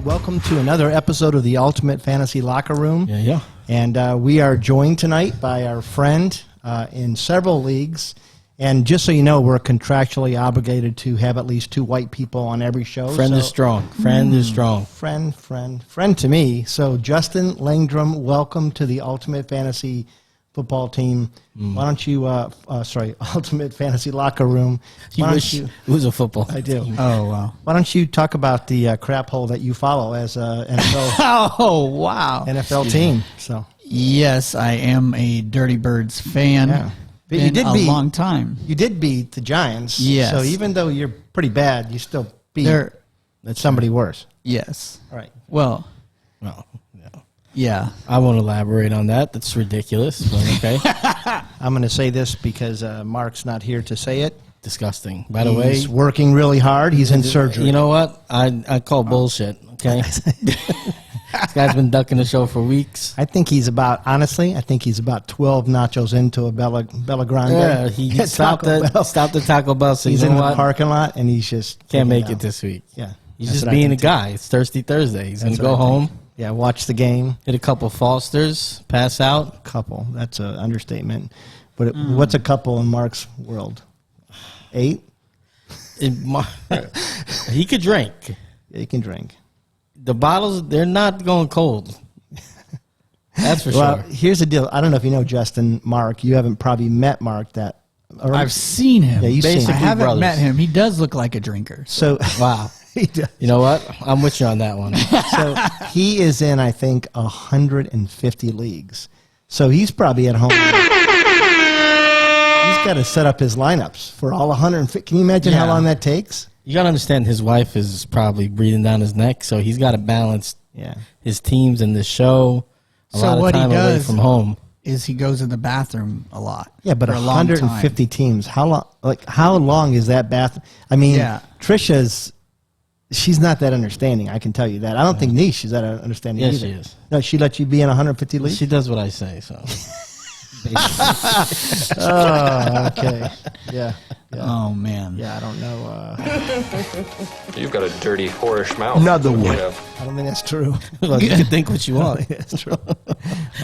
Welcome to another episode of the Ultimate Fantasy Locker Room. Yeah. And we are joined tonight by our friend in several leagues. And just so you know, we're contractually obligated to have at least two white people on every show. Friend is strong. Friend is strong. Friend to me. So Justin Langdrum, welcome to the Ultimate Fantasy Football Team. Why don't you, Ultimate Fantasy Locker Room. You wish it was a football I do. team. Oh, wow. Why don't you talk about the crap hole that you follow as a NFL, Oh, wow. NFL team? So Yes, I am a Dirty Birds fan. Yeah. But Been a long time. You did beat the Giants. Yes. So even though you're pretty bad, you still beat somebody worse. Yes. All right. Well, Well, yeah. I won't elaborate on that. That's ridiculous. But okay. I'm going to say this because Mark's not here to say it. Disgusting. By the way, He's working really hard. He's in surgery. You know what? I call bullshit. Okay. This guy's been ducking the show for weeks. I think he's about 12 nachos into a Bella Grande. Yeah, he stopped the Taco Bell. So He's you in know the what? parking lot, and he's just Can't make it this week. Yeah. He's That's just what I being a think, guy. It's Thirsty Thursday. He's going to go home, Yeah, watch the game. hit a couple Fosters, pass out. Couple. That's an understatement. But what's a couple in Mark's world? 8? He could drink. Yeah, you can drink. The bottles, they're not going cold. That's for Well, sure. here's the deal. I don't know if you know Justin, Mark. You haven't probably met Mark I've seen him. Yeah, you've seen him. I Basically haven't brothers. met him. He does look like a drinker. So Wow. he does. You know what? I'm with you on that one. So he is in, I think, 150 leagues. So he's probably at home. He's got to set up his lineups for all 150. Can you imagine how Yeah. long that takes? You got to understand his wife is probably breathing down his neck, so he's got to balance Yeah. his teams and the show. A So lot of what he time away does- from home. Is he goes in the bathroom a lot. Yeah, but for a long 150 time. teams. How long? How long is that bath? I mean, Yeah. she's not that understanding. I can tell you that. I don't think Niche is that understanding Yes, either. she is. No, she let you be in 150 leagues. She does what I say, so. Oh, okay. Yeah. Oh, man. Yeah, I don't know. You've got a dirty, whorish mouth. Another You one. have. I don't think that's true. Well, you can think what you want. That's true.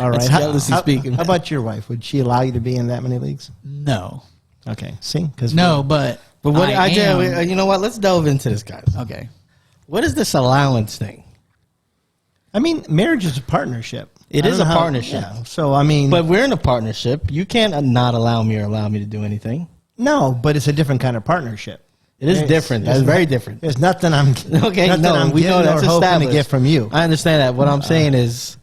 All right. That's jealousy speaking. How about your wife? Would she allow you to be in that many leagues? No. Okay. See? Because No, but But what I am. you know what? Let's delve into this, guys. Okay. What is this allowance thing? I mean, marriage is a partnership. It I is don't a know how- partnership. Yeah. So, I mean. But we're in a partnership. You can't not allow me or allow me to do anything. No, but it's a different kind of partnership. It is It's- different. That's very different. There's nothing I'm Okay, nothing no, I'm we know getting that's or hoping to established. get from you. I understand that. What I'm saying is,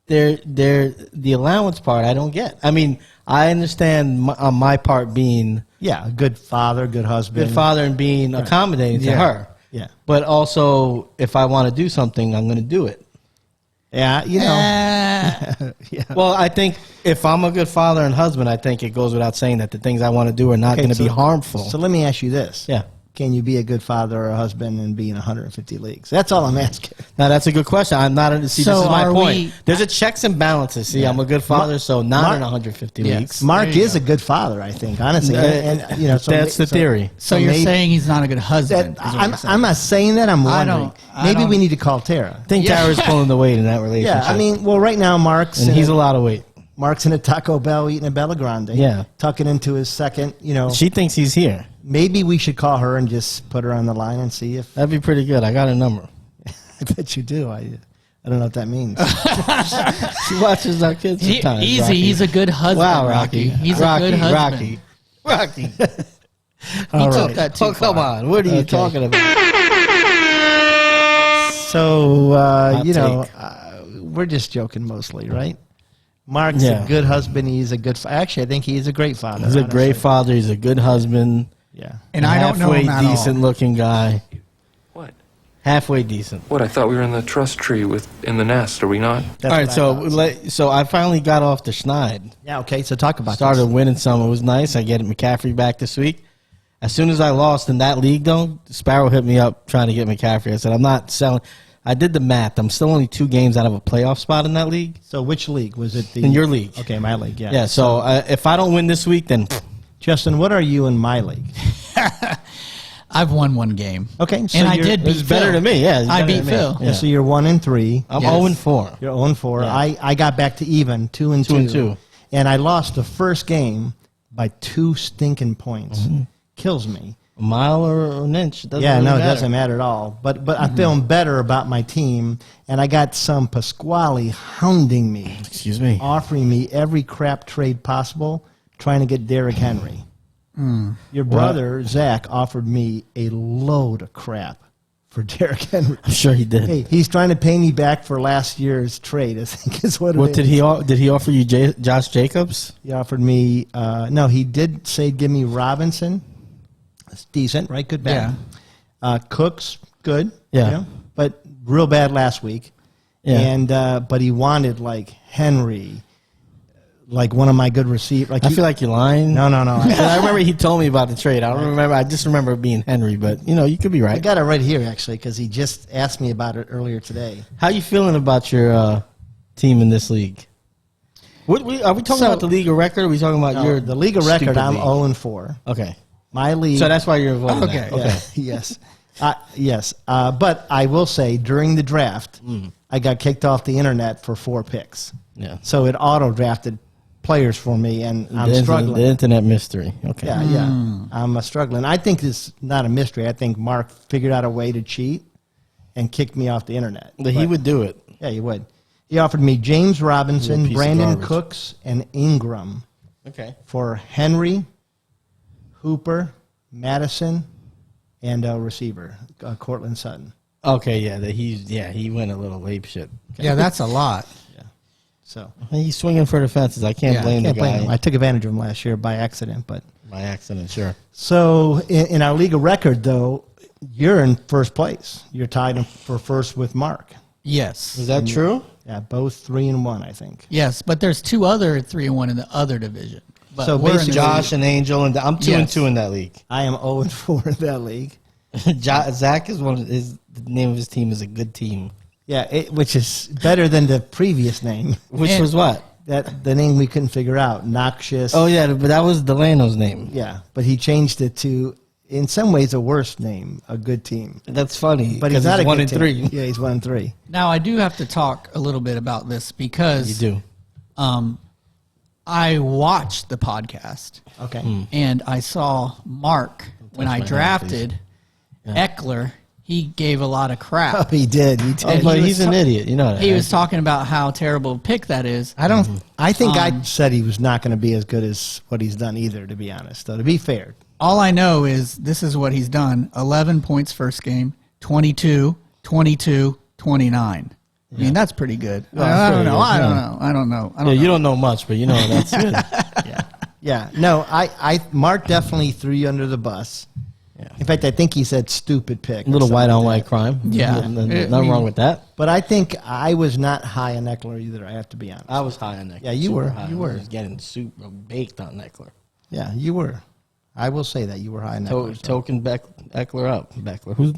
the allowance part I don't get. I mean, I understand on my part being Yeah, a good father, good husband. good father and being accommodating to Yeah. her. Yeah. But also, if I want to do something, I'm going to do it. Yeah, you know. Yeah. Well, I think if I'm a good father and husband, I think it goes without saying that the things I want to do are not Okay, going to be so- harmful. So let me ask you this. Yeah. Can you be a good father or a husband and be in 150 leagues? That's all I'm asking. Now, that's a good question. I'm not. See, So this is my are point. we- There's a checks and balances. See, I'm a good father, so not in 150 Yes. leagues. Mark There you is go. a good father, I think, honestly. And you know, so That's the theory. So you're maybe- saying he's not a good husband. that, is what you're saying. I'm not saying that. I'm I wondering. don't- Maybe don't- we need to call Tara. I think Tara's pulling the weight in that relationship. Yeah, I mean, well, right now Mark's and in he's a, a lot of weight. Mark's in a Taco Bell eating a Bella Grande. Yeah. tucking into his second. You know, She thinks he's here. maybe we should call her and just put her on the line and see if. That'd be pretty good. I got a number. I bet you do. I don't know what that means. She watches our kids sometimes. Easy. Rocky. He's a good husband. Wow, Rocky. He's Rocky, a good husband. Rocky. He took that too Oh, come far. on. What are you Okay. talking about? So Hot you know, take. we're just joking mostly, right? Mark's Yeah. a good husband. He's a good. Actually, I think he's a great father. He's a honestly. great father. He's a good husband. Yeah. And I don't know him at decent all. looking guy. What? Halfway decent. What? I thought we were in the trust tree in the nest. Are we not? That's All right, what I so thought. so I finally got off the schneid. Yeah. Okay. So talk about Started this. winning some. It was nice. I get McCaffrey back this week. As soon as I lost in that league, though, Sparrow hit me up trying to get McCaffrey. I said, I'm not selling. I did the math. I'm still only 2 games out of a playoff spot in that league. So which league? Was it the... In your league. Okay, my league, yeah. Yeah, so if I don't win this week, then... Justin, what are you in my league? I've won 1 game. Okay, so and I you're- did beat It's better Phil. than me, yeah. I beat Phil. Yeah, so you're 1-3. I'm Yes. 0-4. You're 0-4. Yeah. I got back to even, 2-2. 2-2. And I lost the first game by 2 stinking points. Kills me. A mile or an inch. Doesn't Yeah, really no, it matter. doesn't matter at all. But I'm feeling better about my team, and I got some Pasquale hounding me, Excuse me. offering me every crap trade possible, trying to get Derrick Henry. Your brother, Zach, offered me a load of crap for Derrick Henry. I'm sure he did. Hey, he's trying to pay me back for last year's trade, I think is what it What is. did he offer you, Josh Jacobs? He offered me, no, he did say give me Robinson. That's decent, right? Good, bad. Cooks, good. Yeah. But real bad last week. Yeah. And but he wanted like Henry, like one of my good receivers. I feel like you're lying. no. I remember he told me about the trade. I don't remember. I just remember it being Henry, but you could be I right. got it right here actually because he just asked me about it earlier today. How you feeling about your team in this league? Are we talking So- about the league of record? Or are we talking about No, your the league of record, stupid I'm league? 0-4. Okay, My league. so that's why you're involved. Okay. Okay. Yeah, yes. Yes. But I will say during the draft, I got kicked off the internet for 4 picks. Yeah. So it auto drafted players for me, and I'm struggling. The internet mystery. Okay. Yeah. I'm struggling. I think it's not a mystery. I think Mark figured out a way to cheat and kicked me off the internet. But he would do it. Yeah, he would. He offered me James You're a Robinson, piece of Brandon garbage. Cooks, and Ingram Okay. for Henry, Hooper, Madison, and a receiver, Cortland Sutton. Okay. Yeah. He went a little ape shit. Yeah, that's a lot. So He's swinging for the fences. I can't Yeah, blame can't the guy blame him. I took advantage of him last year by accident, but by accident. Sure. so in our league of record, though, you're in first place. You're tied for first with Mark. Yes. Is that true? Yeah, both 3-1, I think. Yes, but there's 2 other 3-1 in the other division. But So we're in the basically- Josh and Angel, and I'm 2-2 in that league. I am 0-4 in that league. Zach is the name of his team is a good team. Yeah, which is better than the previous name. Which And- was what? That the name we couldn't figure out, Noxious. Oh yeah, but that was Delano's name. Yeah, but he changed it to, in some ways, a worse name, a good team. That's funny. But he's not a 1-3. Yeah, he's 1-3. Now I do have to talk a little bit about this because You do. I watched the podcast Okay. and I saw Mark when my I hand, drafted Eckler. He gave a lot of crap. Oh, he did. He did. And But he he's was an ta- idiot. You know that. He right? was talking about how terrible a pick that is. I don't. I think I Um, said he was not going to be as good as what he's done either. To be honest, though, to be fair, All I know is this is what he's done. 11 points first game, 22, 22, 29. I mean, that's pretty good. Well, I don't pretty know. good, I don't yeah. know. I don't know. I Yeah, don't you know. don't know much, but you know that's good. yeah. No, Mark definitely threw you under the bus. Yeah. In fact, I think he said stupid pick. A or little something white on like white that. crime. Yeah. Nothing wrong with that. But I think I was not high on Eckler either. I have to be honest. I was high on Eckler. Yeah, you Super were. high. You were. I was getting super baked on Eckler. Yeah, you were. I will say that you were high on Eckler. so. Token Eckler up. Beckler. Who's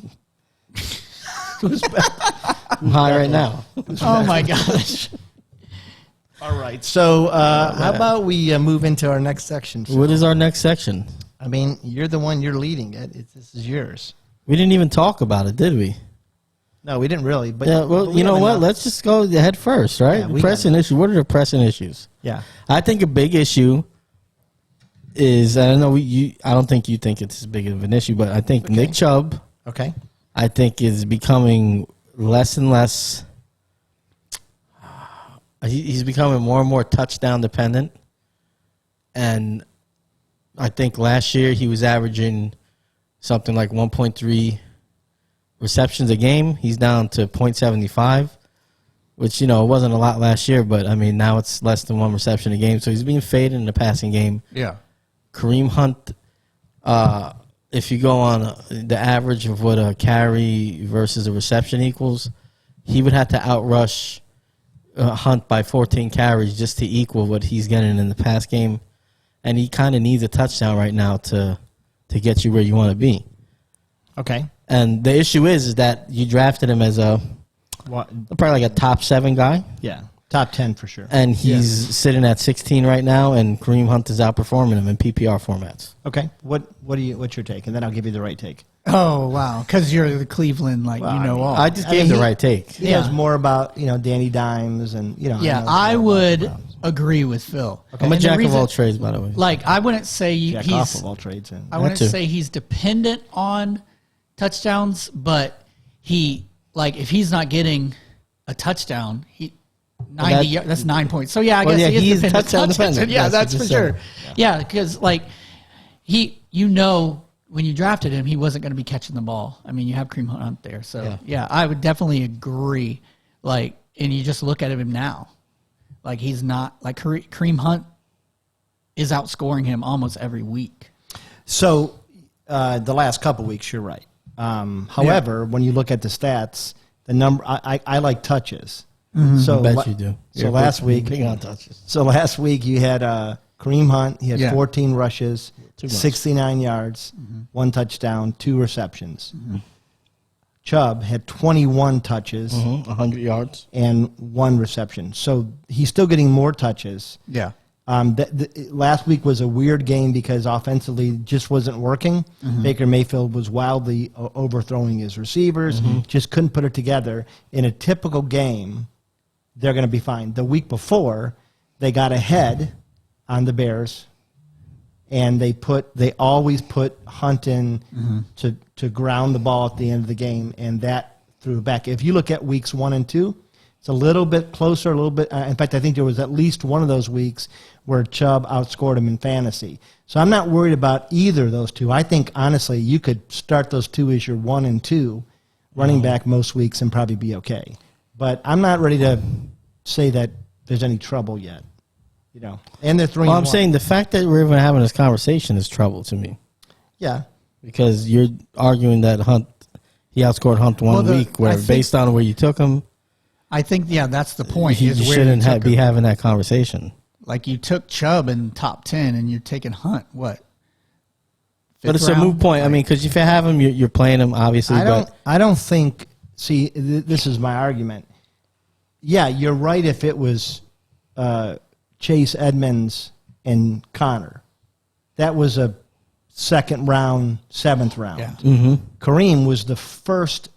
I'm high right now. Oh, my gosh. All right. So how about we move into our next section? What is our next section? I mean, you're the one. You're leading it. This is yours. We didn't even talk about it, did we? No, we didn't really. But Yeah, well, but we you know have what? enough. Let's just go head first, right? Yeah, we Pressing issue. What are the pressing issues? Yeah. I think a big issue is I don't know. I don't think you think it's as big of an issue, but I think Nick Chubb, Okay. I think, is becoming less and less. He's becoming more and more touchdown dependent, and I think last year he was averaging something like 1.3 receptions a game. He's down to 0.75, which, it wasn't a lot last year, but, I mean, now it's less than 1 reception a game. So he's being faded in the passing game. Yeah. Kareem Hunt, if you go on the average of what a carry versus a reception equals, he would have to outrush Hunt by 14 carries just to equal what he's getting in the pass game. And he kind of needs a touchdown right now to to get you where you want to be. Okay. And the issue is that you drafted him as probably like a top 7 guy, Yeah. Top 10 for sure. and he's sitting at 16 right now, and Kareem Hunt is outperforming him in PPR formats. Okay. What's your take? And then I'll give you the right take. Oh wow, because you're the Cleveland, like Well, you know all. I just I gave mean, the right take. He knows more about, Danny Dimes and, yeah, I would agree with Phil. I'm a And the jack of reason- all trades, by the way. Like I wouldn't say Jack off he's. of all trades. And I wouldn't too. say he's dependent on touchdowns, but if he's not getting a touchdown, 90 yards, that's 9 points. So yeah, I Well, guess yeah, he is he's dependent. touchdown dependent. Yeah, Yes, that's you for just sure. said Yeah, because when you drafted him, he wasn't going to be catching the ball. I mean, you have Kareem Hunt there, so yeah, I would definitely agree. And you just look at him now, like he's not like Kareem Hunt is outscoring him almost every week. So the last couple weeks, you're right. However, when you look at the stats, the number I like touches. So I bet you do. So last week, big on touches. So last week you had Kareem Hunt. He had Yeah. 14 rushes, Too much. 69 yards, 1 touchdown, 2 receptions. Chubb had 21 touches 100 yards. and 1 reception. So he's still getting more touches. Yeah. Last week was a weird game because offensively it just wasn't working. Baker Mayfield was wildly overthrowing his receivers, just couldn't put it together. In a typical game, they're going to be fine. The week before, they got ahead on the Bears, and they always put Hunt in to ground the ball at the end of the game, and that threw it back. If you look at weeks 1 and 2, it's a little bit closer, a little bit. In fact, I think there was at least one of those weeks where Chubb outscored him in fantasy. So I'm not worried about either of those two. I think, honestly, you could start those two as your 1 and 2 running back most weeks and probably be okay. But I'm not ready to say that there's any trouble yet. And they're 3-1. Well, I'm saying the fact that we're even having this conversation is trouble to me. Yeah. Because you're arguing that he outscored Hunt one week, where based on where you took him, I think that's the point. you is where shouldn't took be him. having that conversation. Like you took Chubb in top 10 and you're taking Hunt, what? But it's Fifth a moot round? point. I mean, because if you have him, you're playing him, obviously. I don't think. See, this is my argument. Yeah, you're right. If it was Chase Edmonds and Connor, that was a 2nd round, 7th round. Yeah. Kareem was the first,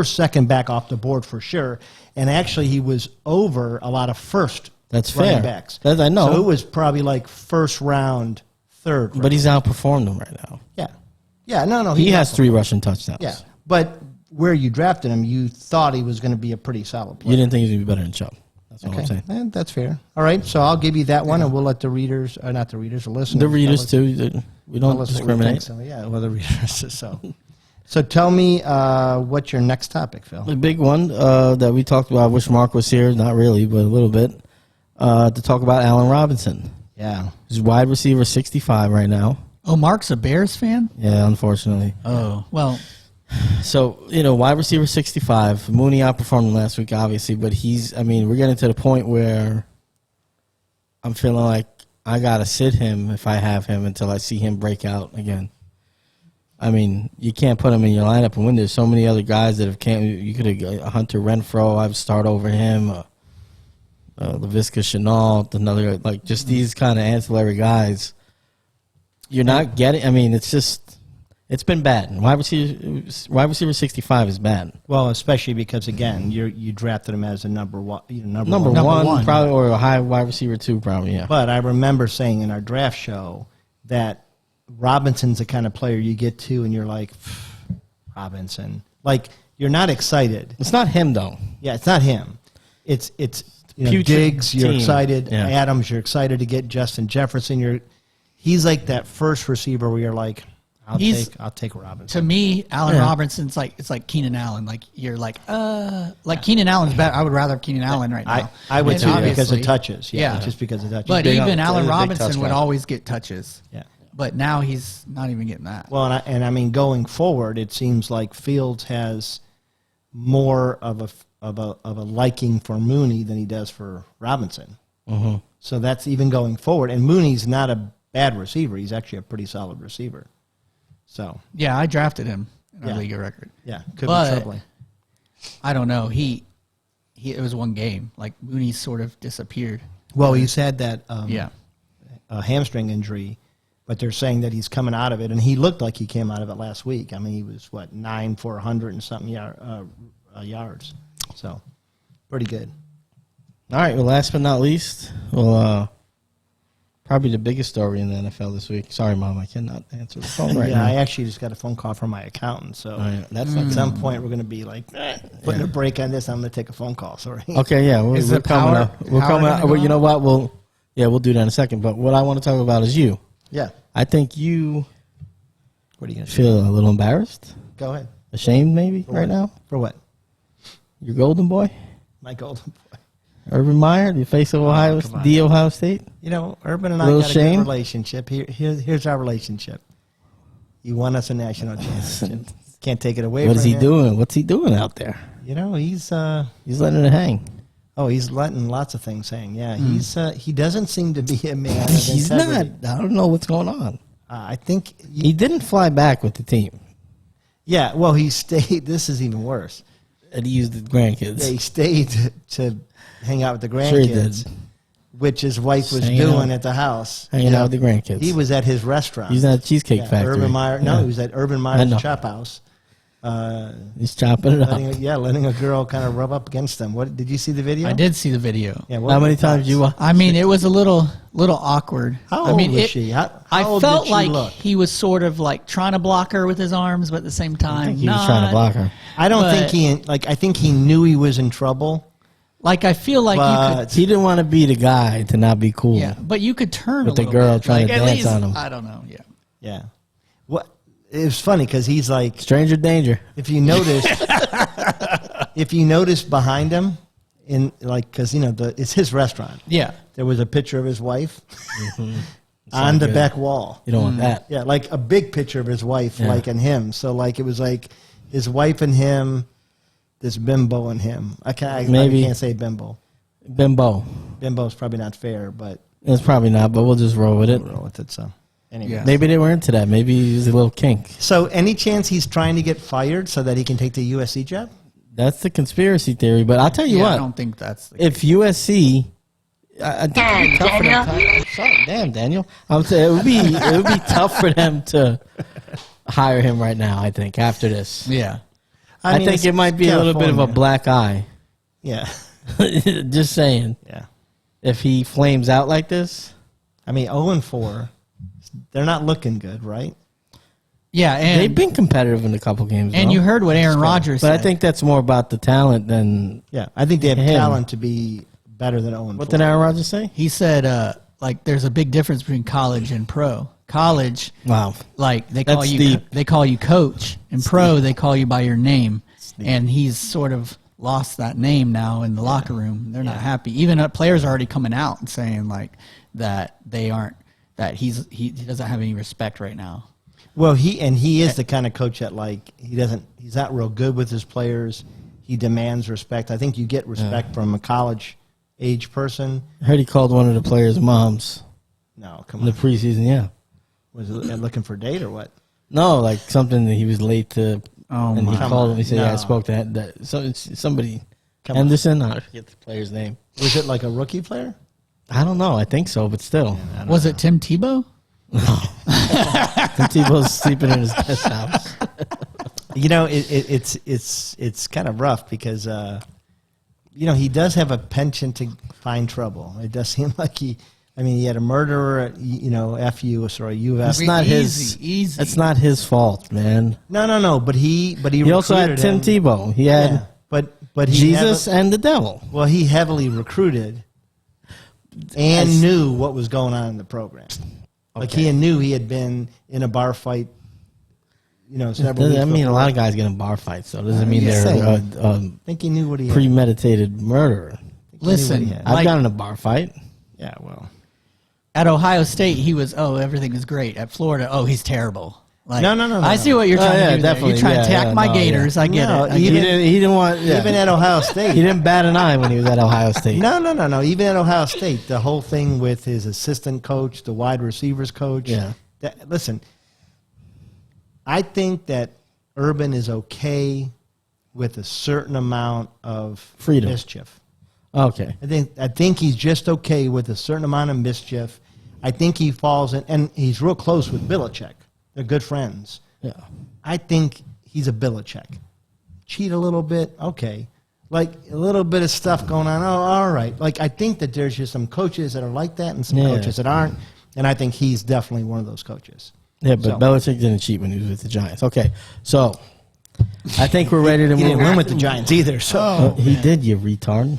second back off the board for sure, and actually he was over a lot of first. That's running fair. backs. I know. So it was probably like 1st round, 3rd. But he's outperformed them right now. Yeah. No. He has 3 rushing touchdowns. Yeah, but where you drafted him, you thought he was going to be a pretty solid player. You didn't think he was going to be better than Chubb. That's what I'm saying. That's fair. All right, so I'll give you that one, and we'll let the readers, not the readers, the listeners. The readers, tell us- too. We don't tell us what we discriminate. think. So, yeah, well, the readers. So tell me what's your next topic, Phil? The big one that we talked about, I wish Mark was here, not really, but a little bit, to talk about Allen Robinson. Yeah. He's wide receiver 65 right now. Oh, Mark's a Bears fan? Yeah, unfortunately. Oh, well. So, wide receiver 65. Mooney outperformed him last week, obviously, but we're getting to the point where I'm feeling like I got to sit him if I have him until I see him break out again. I mean, you can't put him in your lineup and win. There's so many other guys that you could have Hunter Renfrow, I've start over him, LaVisca Chenault, another, like just these kind of ancillary guys. You're not getting, it's been bad. Wide receiver 65 is bad. Well, especially because, again, you drafted him as a number one. Number one, probably, or a high wide receiver 2, probably, yeah. But I remember saying in our draft show that Robinson's the kind of player you get to and you're like, Robinson. Like, you're not excited. It's not him, though. Yeah, it's not him. It's Putrid Diggs, you're team. excited. Yeah. Adams, you're excited to get Justin Jefferson. He's like that first receiver where you're like, I'll take Robinson. To me, Allen Robinson's it's like Keenan Allen. Like you're like Keenan Allen's better. I would rather have Keenan Allen right now. I would And too because obviously- of touches. Yeah. Just because of touches. But big even on- Allen he's a big Robinson touch would guy. always get touches. Yeah. But now he's not even getting that. Well, and going forward, it seems like Fields has more of a liking for Mooney than he does for Robinson. Mm-hmm. So that's even going forward. And Mooney's not a bad receiver. He's actually a pretty solid receiver. So Yeah, I drafted him in our Yeah. league record. yeah, could But- be troubling. I don't know. It was one game. Like Mooney sort of disappeared. Well, he's had that Yeah. hamstring injury, but they're saying that he's coming out of it, and he looked like he came out of it last week. I mean, he was 9 for 100 and something yards, so pretty good. All right. Well, last but not least, probably the biggest story in the NFL this week. Sorry, Mom, I cannot answer the phone right yeah, now. I actually just got a phone call from my accountant, so right. That's at some point we're going to be like putting a break on this. I'm going to take a phone call. Sorry. Okay, yeah, we're, Is we're the coming power- up. We're power coming gonna up. go Well, you know out? what? We'll do that in a second. But what I want to talk about is you. Yeah. I think you What are you going to feel a little embarrassed, Go ahead. ashamed, maybe For right what? now. For what? Your golden boy, My golden boy. Urban Meyer, the face of Ohio, come on. the Ohio State. You know, Urban and I Little got a shame? good relationship. Here's our relationship. He won us a national championship. Can't take it away What from is he him. doing? What's he doing out there? You know, he's letting it hang. he's letting lots of things hang. Yeah, he doesn't seem to be a man of He's not. integrity. I don't know what's going on. I think He didn't fly back with the team, yeah. Well, he stayed. This is even worse. and he used the grandkids. Yeah, he stayed to hang out with the Sure he grandkids, did. which his wife was Hanging doing out. at the house. Hanging out with the grandkids. He was at his restaurant. He's not at Cheesecake Yeah, Factory. Urban Meyer. No, Yeah. he was at Urban I Meyer's know. Chop House. He's chopping it up. Letting a girl kind of rub up against them. What did you see the video? I did see the video. Yeah, what How were many your times thoughts? you watch? I mean, it was a little awkward. How I old mean, was she? How old felt did she like look? he was sort of like trying to block her with his arms, but at the same time, I think he was trying to block her. I don't but- think I think he knew he was in trouble. Like I feel like you But He didn't want to be the guy to not be cool. could, yeah, but you could turn With a the little girl bit. trying Like, to at dance least- on him. I don't know. Yeah, Yeah. What? It was funny because he's like, Stranger danger. if you notice behind him, because it's his restaurant. yeah. There was a picture of his wife Mm-hmm. on the good. back wall. You don't want that. Yeah, like a big picture of his wife, Yeah. like and him. So like it was like his wife and him, this bimbo and him. I Maybe. can't say bimbo. Bimbo. Bimbo's probably not fair, but It's probably not, but we'll just roll with it. we'll roll with it. So anyway. Yeah. Maybe they were into that. Maybe he's a little kink. So any chance he's trying to get fired so that he can take the USC job? That's the conspiracy theory. But I'll tell you Yeah, I what. don't think that's the If USC, I think it'd be tough for them. Sorry, damn, Daniel. I'm saying it would be tough for them to hire him right now. I think after this, yeah. I mean, think it's it might be a little bit of a California. black eye. Yeah, Just saying, yeah. if he flames out like this, I mean, 0-4. They're not looking good, right? Yeah, they've and been competitive in a couple games. and though. you heard what Aaron Rodgers but said. I think that's more about the talent than Yeah, I think they have Him. talent to be better than 0-4. what did Aaron Rodgers say? he said like there's a big difference between college and pro. College, Wow, like they That's call you deep. they call you coach. In pro, they call you by your name. And he's sort of lost that name now in the locker room. They're not happy. Even players are already coming out and saying like that they aren't that he doesn't have any respect right now. Well, he is the kind of coach that he's not real good with his players. He demands respect. I think you get respect from a college age person. I heard he called one of the players' moms No, come in the on. preseason. Yeah, Was it looking for a date or what? no, like something that he was late to. Oh, and he my. called him. He said, "Yeah, I No. spoke to that. So it's somebody, Come on. Anderson. I forget the player's name. Was it like a rookie player? I don't know. I think so, but still, Was it Tim Tebow? Tim Tebow's sleeping in his guest house. You know, it's kind of rough because he does have a penchant to find trouble. It does seem like he had a murderer at FU, sorry, UF. It's not his. Easy. It's not his fault, man. No, but he He also had recruited Tim him. Tebow. He had Yeah, but he Jesus and the devil. well, he heavily recruited and knew what was going on in the program. Like he knew he had been in a bar fight. Several weeks I mean, a before. lot of guys get in bar fights, so it doesn't mean just they're saying. a I think he knew what he had. premeditated murderer. Listen, had. I've like, gotten in a bar fight. Yeah, well. at Ohio State, he was everything is great. At Florida, he's terrible. Like, No. I see what you're Oh, trying yeah, to do. There. definitely. You're trying Yeah, to attack yeah, my no, Gators. yeah. I get No, it. I He get it. didn't want. Yeah. Even at Ohio he State. didn't bat an eye when he was at Ohio State. No. Even at Ohio State, the whole thing with his assistant coach, the wide receivers coach. Yeah. Listen, I think that Urban is okay with a certain amount of Freedom. mischief. Okay. I think he's just okay with a certain amount of mischief. I think he falls in, and he's real close with Belichick. They're good friends. Yeah. I think he's a Belichick. Cheat a little bit, okay. Like a little bit of stuff going on, oh, all right. Like I think that there's just some coaches that are like that and some coaches that aren't, and I think he's definitely one of those coaches. Yeah, but Belichick didn't cheat when he was with the Giants. Okay, so I think we're ready to He move didn't win on. with the Giants either. So He did, you retard.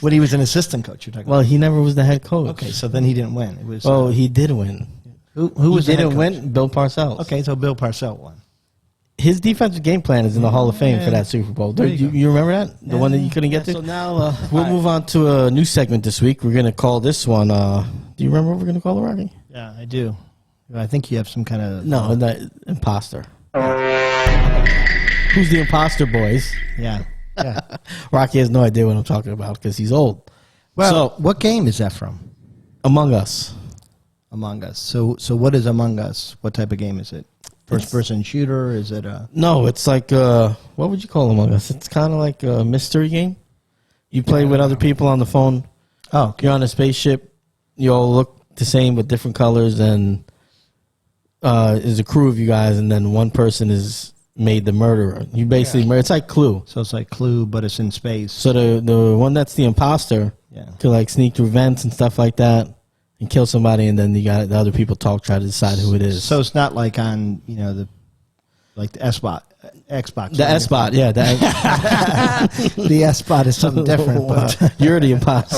when he was an assistant coach, you're talking Well, he never was the head coach. about. Okay, so then he didn't win. It was Well, he did win. who Who was the head didn't coach? win? Bill Parcells. Okay, so Bill Parcells won. His defensive game plan is in the Hall of Fame for that Super Bowl. There You, you go. you remember that? The one that you couldn't get to? So now We'll move on to a new segment this week. We're going to call this one, do you remember what we're going to call it, Rocky? yeah, I do. I think you have some kind of No, the imposter. Who's the imposter, boys? yeah. Rocky has no idea what I'm talking about because he's old. Well, So, what game is that from? Among Us. Among Us. So what is Among Us? What type of game is it? First person shooter? Is it a No, it's like, what would you call Among Us? It's kind of like a mystery game. You play with other people on the phone. Oh, okay. You're on a spaceship. You all look the same with different colors, and is a crew of you guys, and then one person is made the murderer. You basically murder. It's like Clue. So it's like Clue, but it's in space. So the one that's the imposter Yeah. could like sneak through vents and stuff like that and kill somebody, and then you got the other people try to decide who it is. So it's not like on the S-Bot, Xbox. The S-Bot, yeah. The S-Bot is something different, but You're the imposter.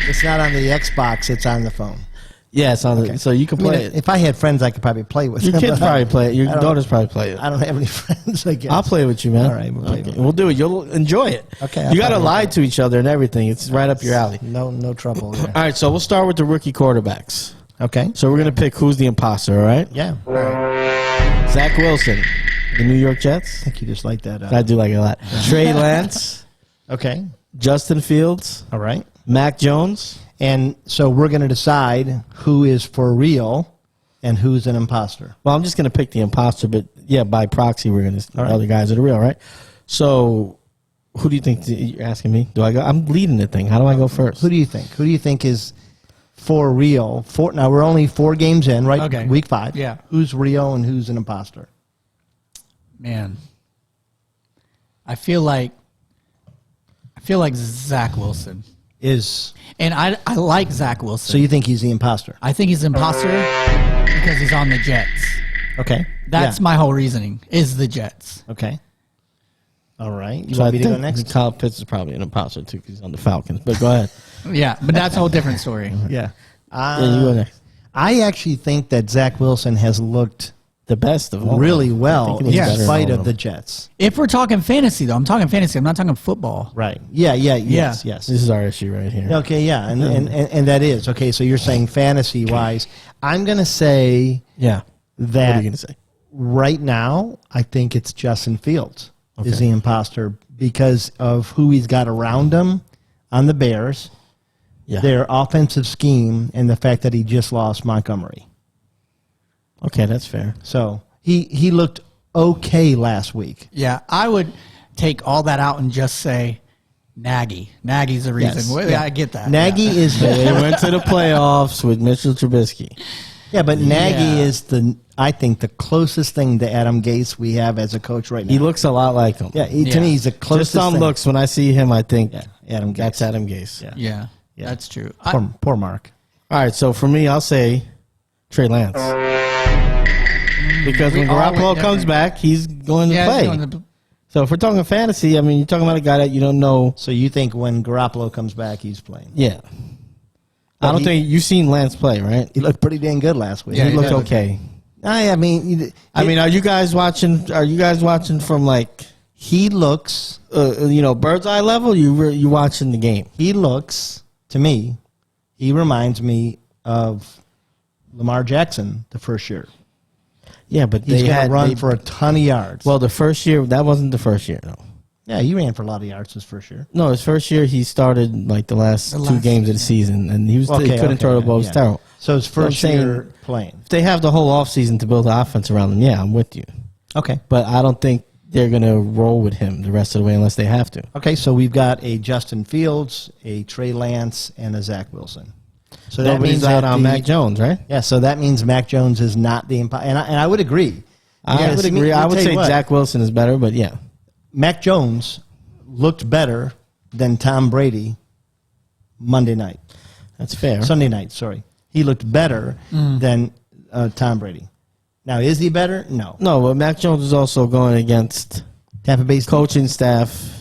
it's not on the Xbox. It's on the phone. Yeah, it's on the, so you can I mean, play it. if I had friends, I could probably play with Your them, kids but probably play it. Your I don't- daughters probably play it. I don't have any friends, I guess. I'll play with you, man. All right, we'll play with it. We'll do it. You'll enjoy it. Okay, You I'll got to probably lie play. to each other and everything. It's right up your alley. No trouble there. All right, so we'll start with the rookie quarterbacks. Okay. So we're going to pick who's the imposter, all right? Yeah. Zach Wilson, the New York I Jets. think you just like that. I do like it a lot. Trey Lance, Okay. Justin Fields, All right. Mac Jones. And so we're going to decide who is for real and who's an imposter. Well, I'm just going to pick the imposter, but yeah, by proxy, we're going to All right. other guys that are real, right? So who do you think you're asking me? Do I go? I'm leading the thing. How do I go first? Who do you think? Who do you think is for real? Now, we're only 4 games in, right? Okay. Week 5. Yeah. Who's real and who's an imposter? Man, I feel like Zach Wilson, and I like Zach Wilson. So you think he's the imposter? I think he's an imposter because he's on the Jets. Okay. That's Yeah. my whole reasoning. Is the Jets? Okay. All right. You So I want me to go think next? Kyle Pitts is probably an imposter too because he's on the Falcons. But go ahead. Yeah, but that's a whole different story. Yeah. Yeah, you go next. I actually think that Zach Wilson has looked The best of all. really I well think in he was better than spite all of them. the Jets. If we're talking fantasy, though, I'm talking fantasy. I'm not talking football. Right. Yeah. Yes. This is our issue right here. Okay, yeah, and that is okay. So you're saying fantasy wise, I'm going to say Yeah. What are that you going to say? right now I think it's Justin Fields is Okay. the imposter because of who he's got around him on the Bears, Yeah. their offensive scheme, and the fact that he just lost Montgomery. Okay, that's fair. So he looked okay last week. Yeah, I would take all that out and just say Nagy. Nagy's the reason. Yes, Well, yeah. I get that. Nagy Yeah. is They the went to the playoffs with Mitchell Trubisky. yeah, but Nagy Yeah. is I think the closest thing to Adam Gase we have as a coach right now. He looks a lot like him. Yeah, to Yeah. me, he's the closest Just on thing. looks, when I see him, I think Yeah, Adam Gase. that's Adam Gase. Yeah. Yeah, Yeah. that's true. Poor Mark. All right, so for me, I'll say Trey Lance. Because We when all went Garoppolo comes different. back, he's going to yeah, play. it's going to- So if we're talking fantasy, I mean, you're talking about a guy that you don't know. So you think when Garoppolo comes back, he's playing? Yeah. But I don't he- think you've seen Lance play, right? He looked pretty dang good last week. Yeah, He he looked did. okay. I mean, Are you guys watching from like he looks bird's eye level? You watching the game? he looks to me. He reminds me of Lamar Jackson the first year. Yeah, but He's going to run for a ton of yards. Well, the first year that wasn't the first year though. Yeah, he ran for a lot of yards his first year. No, his first year he started like the last 2 games of the season, and he couldn't throw the ball. It was terrible. So his first year playing. If they have the whole offseason to build the offense around him, yeah, I'm with you. Okay. But I don't think they're going to roll with him the rest of the way unless they have to. Okay, so we've got a Justin Fields, a Trey Lance, and a Zach Wilson. So that Nobody's means out that on Mac Jones, right? Yeah, so that means Mac Jones is not the and I would agree. I would agree. I would say Zach Wilson is better, but yeah. Mac Jones looked better than Tom Brady Monday night. That's fair. Sunday night, sorry. He looked better than Tom Brady. Now, is he better? No. No, but Mac Jones is also going against Tampa Bay's coaching staff.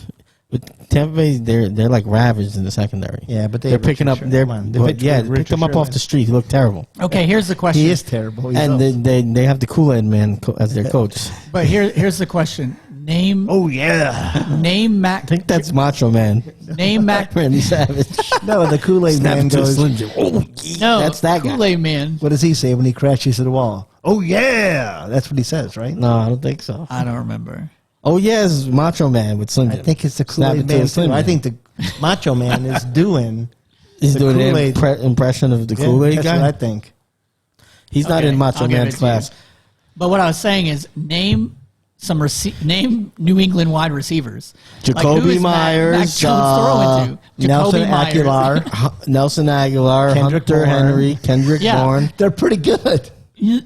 But Tampa Bay, they're like ravaged in the secondary. Yeah, but they're picking up. They picked him up off the street. He looked terrible. Okay, here's the question. He is terrible. And they have the Kool-Aid man as their coach. But here's the question. Name. Oh yeah. Name Mac. I think that's Macho Man. Name Mac. Randy Savage. No, the Kool-Aid man goes. Oh, No, that's that guy. Kool-Aid man. What does he say when he crashes to the wall? Oh yeah, that's what he says, right? No, I don't think so. I don't remember. Oh yes, Macho Man with Slim Jim. I think it's the Kool-Aid man too. I think the Macho Man is doing. He's the doing Kool-Aid. an impression of the Kool-Aid that's guy. what I think. He's not in Macho I'll give it Man's to class. you. But what I was saying is name name New England wide receivers. Jacoby who is Myers, Mac Jones throwing to? Nelson Jacoby Myers. Aguilar. Nelson Aguilar, Kendrick Hunter Bourne. Henry, Kendrick Yeah. Bourne. They're pretty good.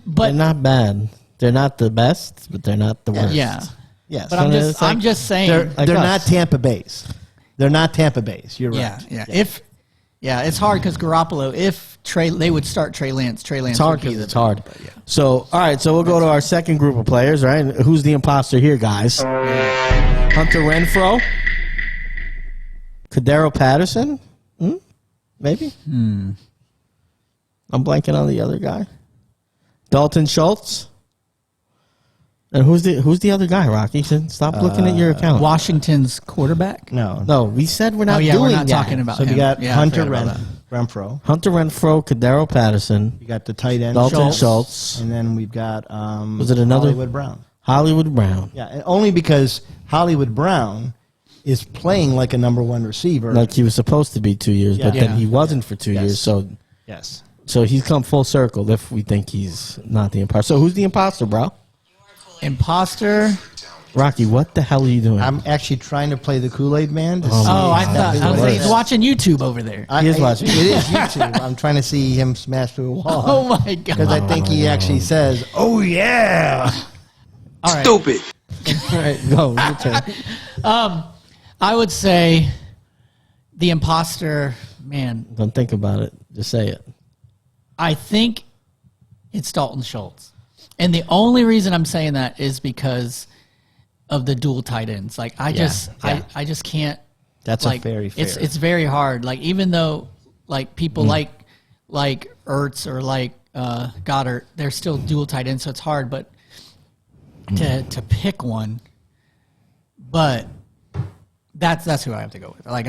But They're not bad. They're not the best, but they're not the worst. yeah. Yes, But I'm just saying. they're like not us. Tampa Bay's. They're not Tampa Bay's. You're right. Yeah. It's hard because Garoppolo. If they would start Trey Lance. Trey Lance. It's hard would be because the it's hard. but yeah. So, all right, so we'll go to our second group of players, right? Who's the imposter here, guys? Hunter Renfrow? Kadero Patterson? Maybe? I'm blanking on the other guy. Dalton Schultz? And who's the other guy, Rocky? Stop looking at your account. Washington's quarterback. No. We said we're not Oh yeah, doing we're not that. talking about. So him. we got Yeah, I Hunter forgot about that. Renfro. Hunter Renfrow, Kadero Patterson, We got the tight end Dalton Schultz. and then we've got Was it another? Hollywood Brown. Hollywood Brown. Yeah, and only because Hollywood Brown is playing like a number one receiver. Like he was supposed to be 2 years, but Yeah. then he wasn't for 2 Yes. years. Yes. So he's come full circle if we think he's not the imposter. So who's the imposter, bro? Imposter. Rocky, what the hell are you doing? I'm actually trying to play the Kool-Aid man. To Oh, see Oh, I my thought God. he's watching YouTube over there. He is watching. It is YouTube. I'm trying to see him smash through a wall. Oh my Because god! I think he actually says, "Oh yeah." All right. Stupid. All right, go. Your turn. I would say the imposter. Man, Don't think about it. Just say it. I think it's Dalton Schultz, and the only reason I'm saying that is because of the dual tight ends. Like I just can't. That's like, a very fair. It's very hard. Like even though like people like Ertz or like Goddard, they're still dual tight ends, so it's hard. But to pick one, but that's who I have to go with. Like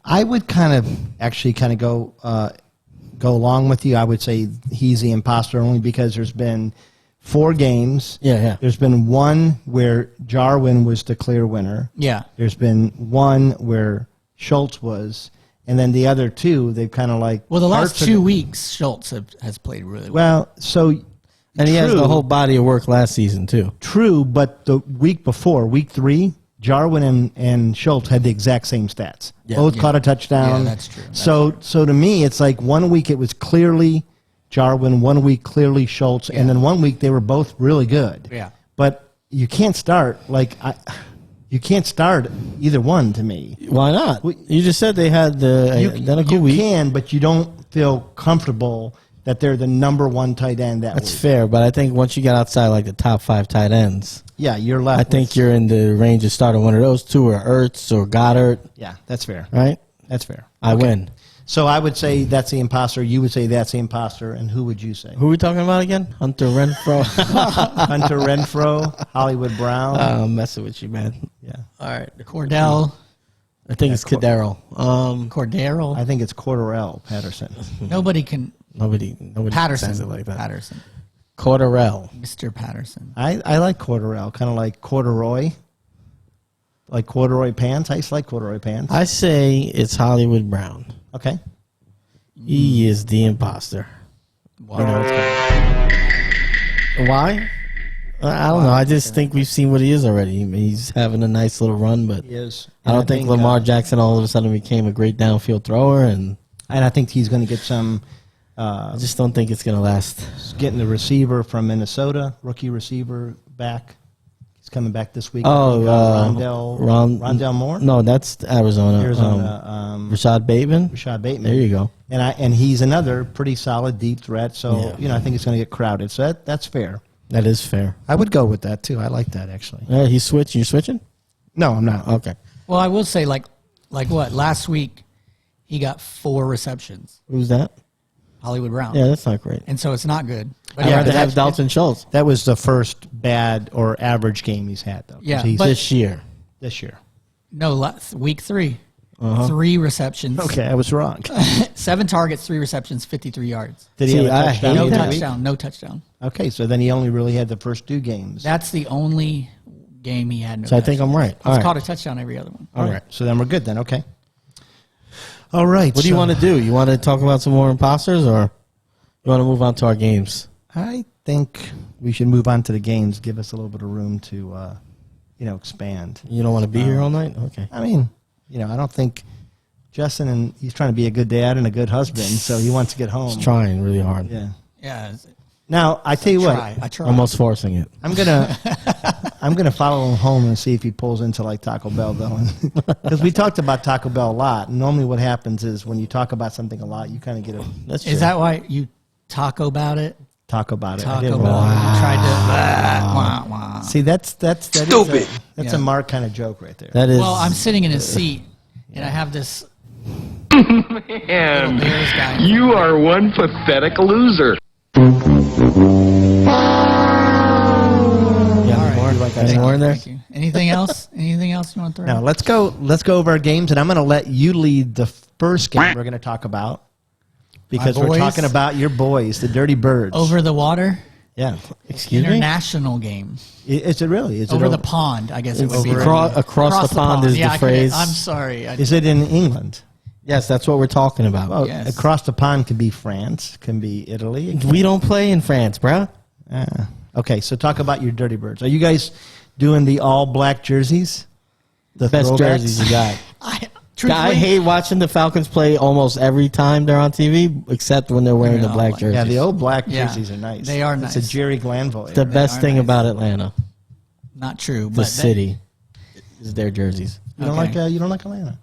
I would kind of go along with you. I would say he's the imposter only because there's been 4 games. Yeah. There's been one where Jarwin was the clear winner. yeah. There's been one where Schultz was, and then the other 2 they've kind of like. Well, the last parts of 2 it- weeks, Schultz has played really well. Well, so. And he has true, the whole body of work last season, too. True, but the week before, week 3, Jarwin and Schultz had the exact same stats. Yeah. Both caught a touchdown. Yeah, that's true. That's so to me, it's like 1 week it was clearly Jarwin, 1 week clearly Schultz, and then 1 week they were both really good. Yeah. But you can't start you can't start either one to me. Why not? You just said they had the identical You week. can, but you don't feel comfortable that they're the number 1 tight end that That's week. fair, but I think once you get outside like the top 5 tight ends, Yeah, you're left. I think you're in the range of starting one of those 2 or Ertz or Goddard, yeah, that's fair. right? That's fair. I win. So I would say that's the imposter. You would say that's the imposter. And who would you say? Who are we talking about again? Hunter Renfrow. Hunter Renfro, Hollywood Brown. I'm messing with you, man. Yeah. All right. Cordell, I think it's Kadero. Cordero. I think it's Cordarrelle Patterson. Nobody can. Nobody Patterson. says it like that. Patterson. Cordarrelle. Mr. Patterson. I like Cordarrelle, kind of like corduroy. Like corduroy pants? I used to like corduroy pants. I say it's Hollywood Brown. Okay. He is the imposter. Wow. Why? I don't know. I just think we've seen what he is already. He's having a nice little run, but He is. I don't think Lamar Jackson all of a sudden became a great downfield thrower, and I think he's going to get some. I just don't think it's going to last. Getting the receiver from Minnesota, rookie receiver back. He's coming back this week. Oh, Rondell Moore. No, that's Arizona. Rashad Bateman. Rashad Bateman. There you go. And he's another pretty solid deep threat. So Yeah. I think it's going to get crowded. So that's fair. That is fair. I would go with that too. I like that actually. He's switching. You switching? No, I'm not. Okay. Well, I will say, like what? Last week, he got 4 receptions. Who's that? Hollywood Brown. Yeah, that's not great. And so it's not good. But I'd yeah, rather but have that's- Dalton Schultz That was the first bad or average game he's had though. 'Cause Yeah, he's but- this year. this year. No, week 3. 3 receptions. Okay, I was wrong. 7 targets, 3 receptions, 53 yards. Did he See, have a I touchdown? hate No that. this week? touchdown. No touchdown. Okay, so then he only really had the first 2 games. That's the only game he had no So I think touchdown. I'm right. He's All right. caught a touchdown every other one. All right. So then we're good then. Okay. All right. What do you want to do? You want to talk about some more imposters, or you want to move on to our games? I think we should move on to the games. Give us a little bit of room to, expand. You don't want to be here all night? Okay. I mean, I don't think Justin and he's trying to be a good dad and a good husband, so he wants to get home. He's trying really hard. Yeah. Yeah. Now I tell you what, I try. Almost forcing it. I'm gonna follow him home and see if he pulls into like Taco Bell though, because we talked about Taco Bell a lot. And normally, what happens is when you talk about something a lot, you kind of get a That's true. Is that why you talk about it? talk about it. I Taco did Bell. want- You tried to. Wah, wah. See, that's Stupid. That's Yeah. a Mark kind of joke right there. That is. Well, I'm sitting in his seat, and I have this little Bears guy. You are one pathetic loser. Yeah, All right. more, like any more in there? Thank you. Anything else? Anything else you want to throw? Now let's go over our games, and I'm going to let you lead the first game we're going to talk about because we're boys? talking about your boys, the Dirty Birds. Over the water, yeah. Excuse me? international game. Is it really? Is Over it the pond, I guess it would be. Across the pond is Yeah, the I phrase. I'm sorry. Is it in England? Yes, that's what we're talking about. Well, Yes. across the pond can be France, can be Italy. We don't play in France, bruh. Okay, so talk about your Dirty Birds. Are you guys doing the all black jerseys? The Best throwbacks? jerseys you got. I I hate watching the Falcons play almost every time they're on TV, except when they're wearing the Yeah, black like- jerseys. Yeah, the old black Yeah, jerseys are nice. they are It's nice. a Jerry Glanville. the era. best are thing nice. about Atlanta, Not true. the but city, is their jerseys. You don't Okay. you don't like Atlanta?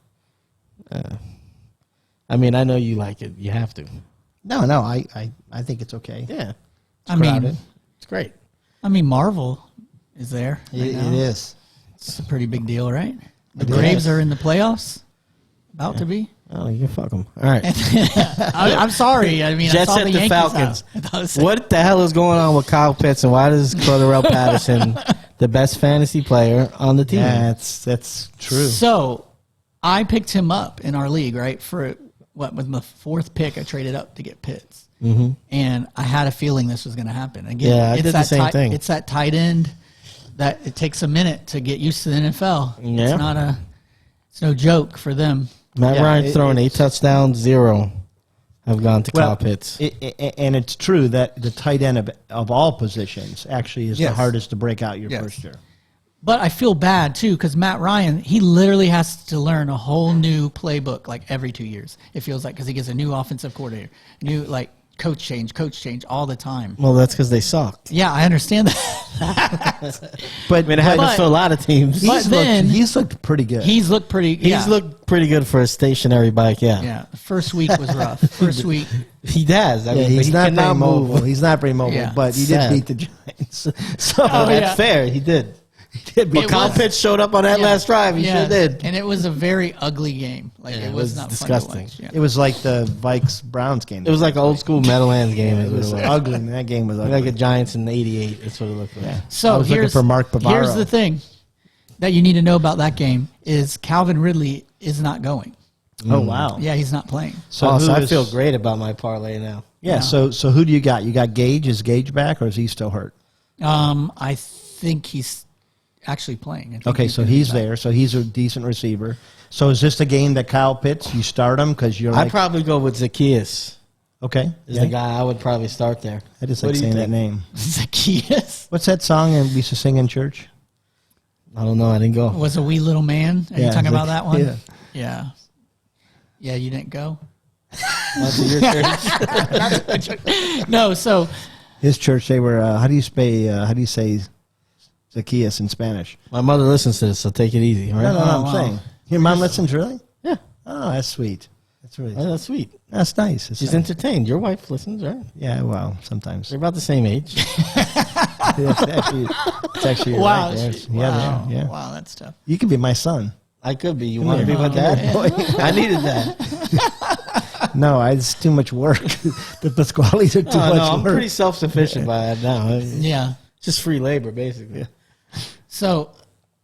I mean, I know you like it. You have to. No, I think it's okay. Yeah, I mean, crowded. it's great. Marvel is there. It now. is. It's a pretty big deal, right? The It Braves is. are in the playoffs. About to be. Oh, you can fuck them. All right. I'm sorry. I mean, I Jets saw at the the Yankees Falcons. out. I thought it was- What the hell is going on with Kyle Pitts, and why does Cordarrelle Patterson, the best fantasy player on the team? Yeah, that's true. So, I picked him up in our league, right? For with my 4th pick, I traded up to get Pitts, and I had a feeling this was going to happen. Again, Yeah, I it's did the that same thing. It's that tight end that it takes a minute to get used to the NFL. Yeah. It's no joke for them. Matt Yeah, Ryan's throwing 8 touchdowns, 0 have gone to Kyle Pitts. And it's true that the tight end of all positions actually is the Yes. hardest to break out your Yes. first year. But I feel bad too because Matt Ryan, he literally has to learn a whole new playbook like every 2 years. It feels like because he gets a new offensive coordinator, new coach change all the time. Well, that's because they sucked. Yeah, I understand that. But, I mean, it happens to a lot of teams. But then- he's looked pretty good. He's looked pretty. He's looked pretty good for a stationary bike, yeah. Yeah, the first week was rough. First week, He does. I yeah, mean, he's but he not very cannot mobile. move. He's not very mobile, Yeah. but he Sad. did beat the Giants. So Oh, That's yeah. fair. He did. did beat But Kyle was- Pitts showed up on that yeah. last drive. He yeah, sure did. and it was a very ugly game. Like Yeah, it it was was not disgusting. Fun to watch. Yeah. It was like the Vikes Browns game. It was like an old school Meadowlands game. It is was what it was. ugly. That game was ugly. Like a Giants in '88. That's what it looked like. I So was looking here's for Mark Bavaro. Here's the thing that you need to know about that game is Calvin Ridley is not going. Oh wow. Yeah, he's not playing. So, who I is- feel great about my parlay now. Yeah. So who do you got? You got Gage. Is Gage back or is he still hurt? I think he's actually playing. I think Okay, so gonna be he's back. there. So he's a decent receiver. So is this a game that Kyle Pitts, you start him because you're I'd like, probably go with Zacchaeus. okay. Is yeah. the guy I would probably start there. I just What like do you saying that think? name. Zacchaeus What's that song we used to sing in church? I don't know. I didn't go. was a wee little man. Are you Yeah, talking about Zac- that one? yeah. Yeah. Yeah, you didn't go? Not to your church. No, so His church, they were, how do you say Zacchaeus in Spanish? My mother listens to this, so take it easy. All right? No, I'm wow. saying. Your mom listens, really? Yeah. Oh, that's sweet. That's really Oh, that's sweet. That's nice. It's She's nice. entertained. Your wife listens, right? Yeah, well, sometimes. They're about the same age. it's actually you're wow, right there. wow, Yeah. wow, that's tough. You could be my son. I could be. You Come want to here. be my dad? Yeah. I needed that. No, it's too much work. The Pasquales are too No, much I'm work. pretty self-sufficient by that now. Yeah. Just free labor, basically. So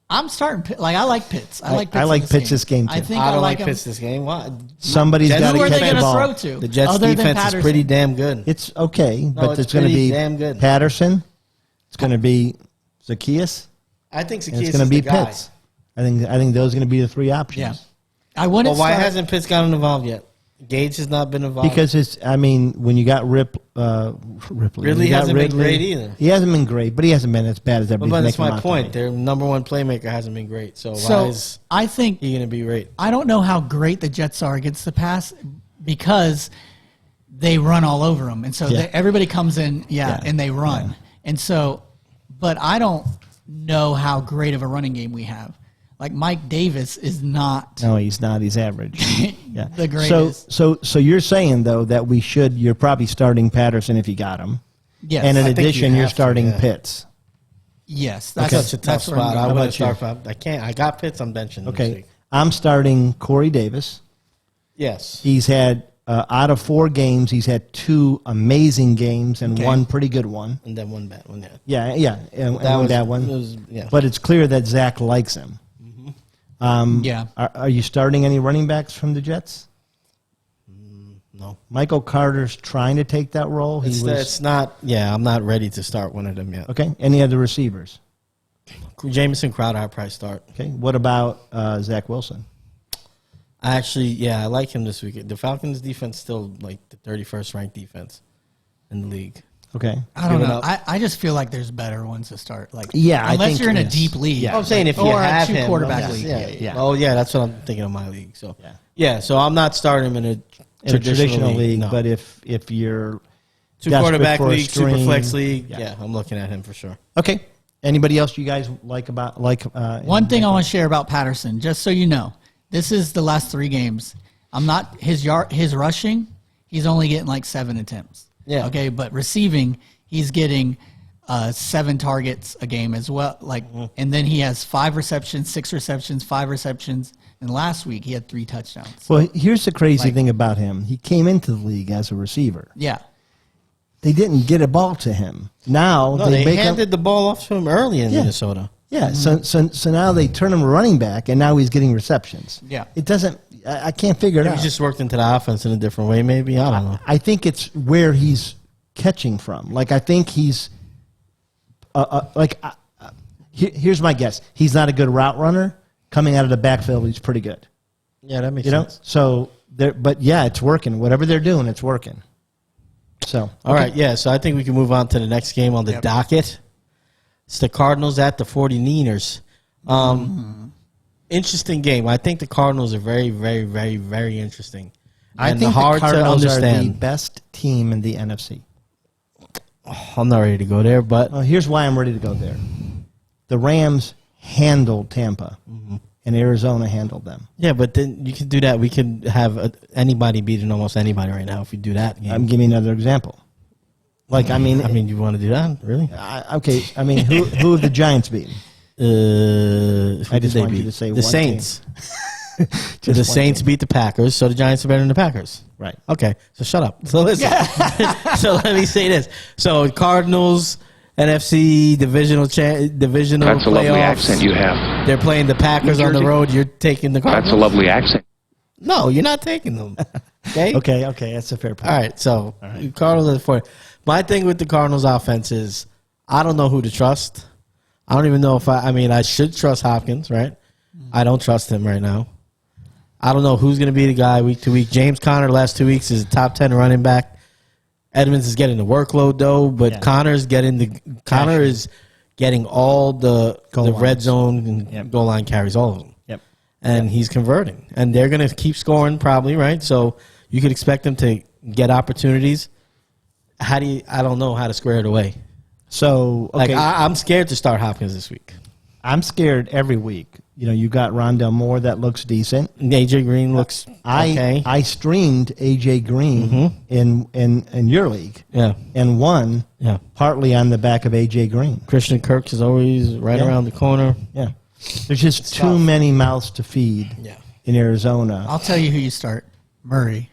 I'm starting. I like Pitts. I like Pitts. I like in Pitts this game, I too. think I don't like him. Pitts this game. Why? Somebody's Jets got to Who are catch they the going to ball. throw to? The Jets' other than defense is Patterson? pretty damn good. It's okay, but it's it's going to pretty be damn good. Patterson. It's going to be Zacchaeus. I think And Zacchaeus it's going is to be the guy. Pitts. I think those are going to be the three options. Yeah. I wouldn't. Well, why start- hasn't Pitts gotten involved yet? Gage has not been involved. Because it's, I mean, when you got Ripley. Ridley you got hasn't been great either. He hasn't been great, but he hasn't been as bad as everybody's But that's making him my out to point. be. Their number one playmaker hasn't been great. So why So is I think he going to be great? I don't know how great the Jets are against the pass because they run all over them, and so Yeah. everybody comes in, Yeah. and they run, Yeah. and so. But I don't know how great of a running game we have. Like Mike Davis is not No, he's not. He's average. Yeah. the greatest. So you're saying though that you're probably starting Patterson if you got him, Yes, and in I think addition you you're have to, starting yeah. Pitts. yes, That's that's such a tough that's where I'm spot. going. I How wouldn't about start. I can't. I got Pitts. I'm benching. this Okay, week. I'm starting Corey Davis. Yes. He's had out of 4 games, he's had 2 amazing games and Okay. 1 pretty good one. And then one bad one. Yeah. Yeah, and That one was- bad one. it was- yeah. But it's clear that Zach likes him. Yeah, Are you starting any running backs from the Jets? No. Michael Carter's trying to take that role. It's not. Yeah, I'm not ready to start one of them yet. Okay. Any other receivers? Jamison Crowder, I'll probably start. Okay. What about Zach Wilson? I like him this week. The Falcons' defense still like the 31st ranked defense in the league. Okay. I don't Give it know. up. I just feel like there's better ones to start. Like Yeah, I unless think- you're in a yes. deep league. Yeah. I'm saying if you or have a him, two-quarterback yes, league. Yeah. Oh yeah, that's what I'm thinking of my league. So Yeah. so I'm not starting him in In a traditional league, no. but if you're two desperate quarterback for a league, super stream, flex league, yeah. yeah, I'm looking at him for sure. okay. Anybody else you guys like? One thing I want to share about Patterson, just so you know, this is the last 3 games. I'm not his rushing. He's only getting like 7 attempts. Yeah. Okay, but receiving, he's getting 7 targets a game as well. Like, and then he has 5 receptions, 6 receptions, 5 receptions, and last week he had 3 touchdowns. Well, here's the crazy thing about him. He came into the league as a receiver. Yeah. They didn't get a ball to him. Now No, they they make him. handed the ball off to him early in Yeah. Minnesota. Yeah, so now they turn him a running back, and now he's getting receptions. Yeah. It doesn't. I can't figure it He out. just worked into the offense in a different way, maybe. I don't know. I think it's where he's catching from. Like I think he's here's my guess. He's not a good route runner. Coming out of the backfield, he's pretty good. Yeah, that makes You know. sense. So there, but yeah, it's working. Whatever they're doing, it's working. So All right, yeah. So I think we can move on to the next game on the Yep. docket. It's the Cardinals at the 49ers. Interesting game. I think the Cardinals are very, very, very, very interesting. I And think hard the Cardinals to are the understand. best team in the NFC. I'm not ready to go there, but Well, here's why I'm ready to go there. The Rams handled Tampa, and Arizona handled them. yeah, but then you can do that. We could have anybody beating almost anybody right now if we do that game. I'm giving another example. Like I mean, you want to do that? Really? okay. I mean, who have the Giants beaten? Who I did just they wanted you beat? to say the one Saints. Just The one Saints team. beat the Packers, so the Giants are better than the Packers. Right. Okay, so shut up. So listen. So let me say this. So Cardinals, NFC divisional That's a lovely playoffs. accent you have. They're playing the Packers New on the Jersey. road. You're taking the Cardinals. That's a lovely accent. No, you're not taking them. Okay. Okay, that's a fair point. All right. So Cardinals are 4. My thing with the Cardinals offense is I don't know who to trust. I don't even know if I should trust Hopkins, right? I don't trust him right now. I don't know who's going to be the guy week to week. James Conner, the last 2 weeks, is a top 10 running back. Edmonds is getting the workload, though, but Conner is getting all the red zone and goal line carries, all of them. Yep. And he's converting. And they're going to keep scoring probably, right? So you could expect them to get opportunities. I don't know how to square it away. So, okay. I'm scared to start Hopkins this week. I'm scared every week. You got Rondell Moore that looks decent. AJ Green looks okay. I streamed AJ Green in your league. Yeah. And won partly on the back of AJ Green. Christian Kirk is always right around the corner. Yeah. There's just too many mouths to feed in Arizona. I'll tell you who you start. Murray.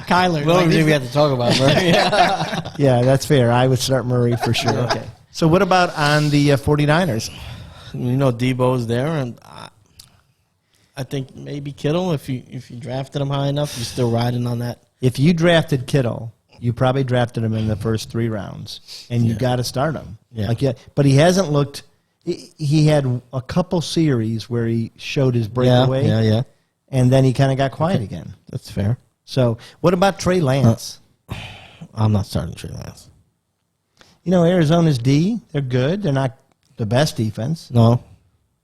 Kyler. We don't even have to talk about Murray. Yeah, that's fair. I would start Murray for sure. Okay. So what about on the 49ers? Debo's there, and I think maybe Kittle. If you drafted him high enough, you're still riding on that. If you drafted Kittle, you probably drafted him in the first 3 rounds, and you got to start him. Yeah. But he hasn't looked. He had a couple series where he showed his breakaway. Yeah. And then he kind of got quiet again. That's fair. So what about Trey Lance? I'm not starting Trey Lance. Arizona's D, they're good. They're not the best defense. No.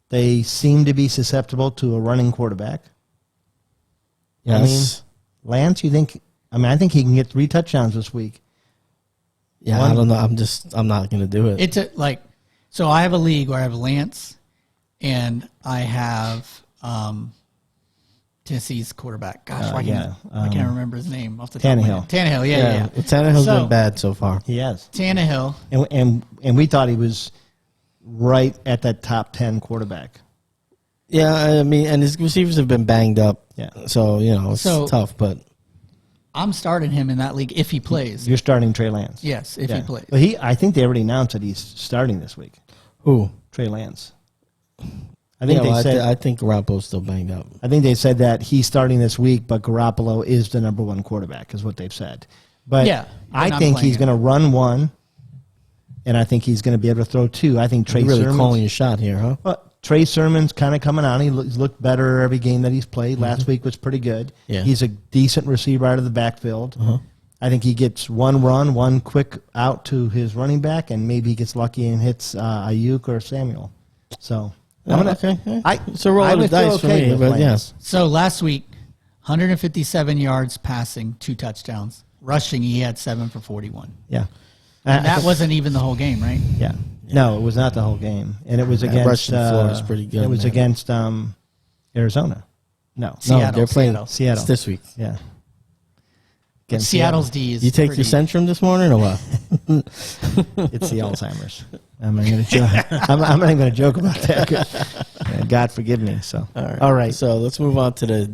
They seem to be susceptible to a running quarterback. Yes. Lance, you think? I think he can get 3 touchdowns this week. Yeah, I don't know. I'm not going to do it. So I have a league where I have Lance, and I have Tennessee's quarterback. Gosh, I can't remember his name off the top of my head. Tannehill, yeah. Tannehill's been bad so far. He has. Tannehill. And we thought he was right at that top 10 quarterback. Yeah, and his receivers have been banged up. Yeah. So, it's tough, but I'm starting him in that league if he plays. You're starting Trey Lance. Yes, if he plays. But I think they already announced that he's starting this week. Who? Trey Lance. I think Garoppolo's still banged up. I think they said that he's starting this week, but Garoppolo is the number 1 quarterback, is what they've said. But I think he's going to run 1, and I think he's going to be able to throw 2. I think Trey Sermon's really calling your shot here, huh? Trey Sermon's kind of coming on. He's looked better every game that he's played. Last week was pretty good. Yeah. He's a decent receiver out of the backfield. I think he gets 1 run, 1 quick out to his running back, and maybe he gets lucky and hits Ayuk or Samuel. So it's a roll of the dice for me, but yes. So last week, 157 yards passing, 2 touchdowns. Rushing, he had 7 for 41. Yeah. And that wasn't even the whole game, right? Yeah. No, it was not the whole game. And it was against rushing floor is pretty good. It was against Arizona. No, they're playing Seattle. It's this week. Yeah. Seattle's D is You take your Centrum this morning or what? It's the Alzheimer's. I'm not going to joke. I'm not even going to joke about that. God forgive me. So all right. So let's move on to the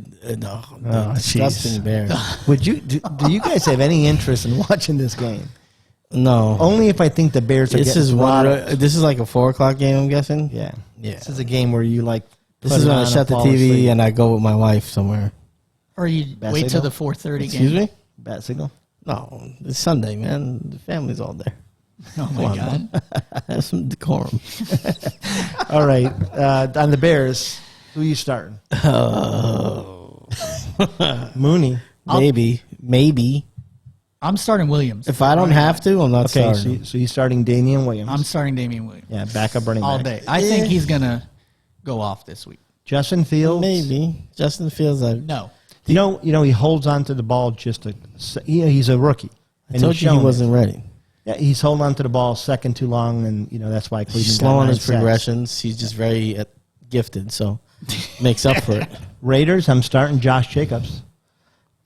disgusting Bears. Do you guys have any interest in watching this game? No. Only if I think the Bears are This is like a 4:00 game, I'm guessing. Yeah. This is a game where you like. This is when I shut the TV and I go with my wife somewhere. Or you wait till the 4:30 game. Excuse me? Bad signal? No, it's Sunday, man. The family's all there. Oh my God! Have some decorum. All right, on the Bears, who are you starting? Mooney, maybe. I'm starting Williams. If I don't have to, I'm not starting. So you're starting Damian Williams. I'm starting Damian Williams. Yeah, backup running back all day. I think he's gonna go off this week. Justin Fields, maybe. Justin Fields, no. You know, he holds on to the ball he's a rookie. I told you he wasn't ready. Yeah, he's holding on to the ball second too long, and that's why Cleveland he's slow on his progressions. He's just very gifted, so makes up for it. Raiders, I'm starting Josh Jacobs.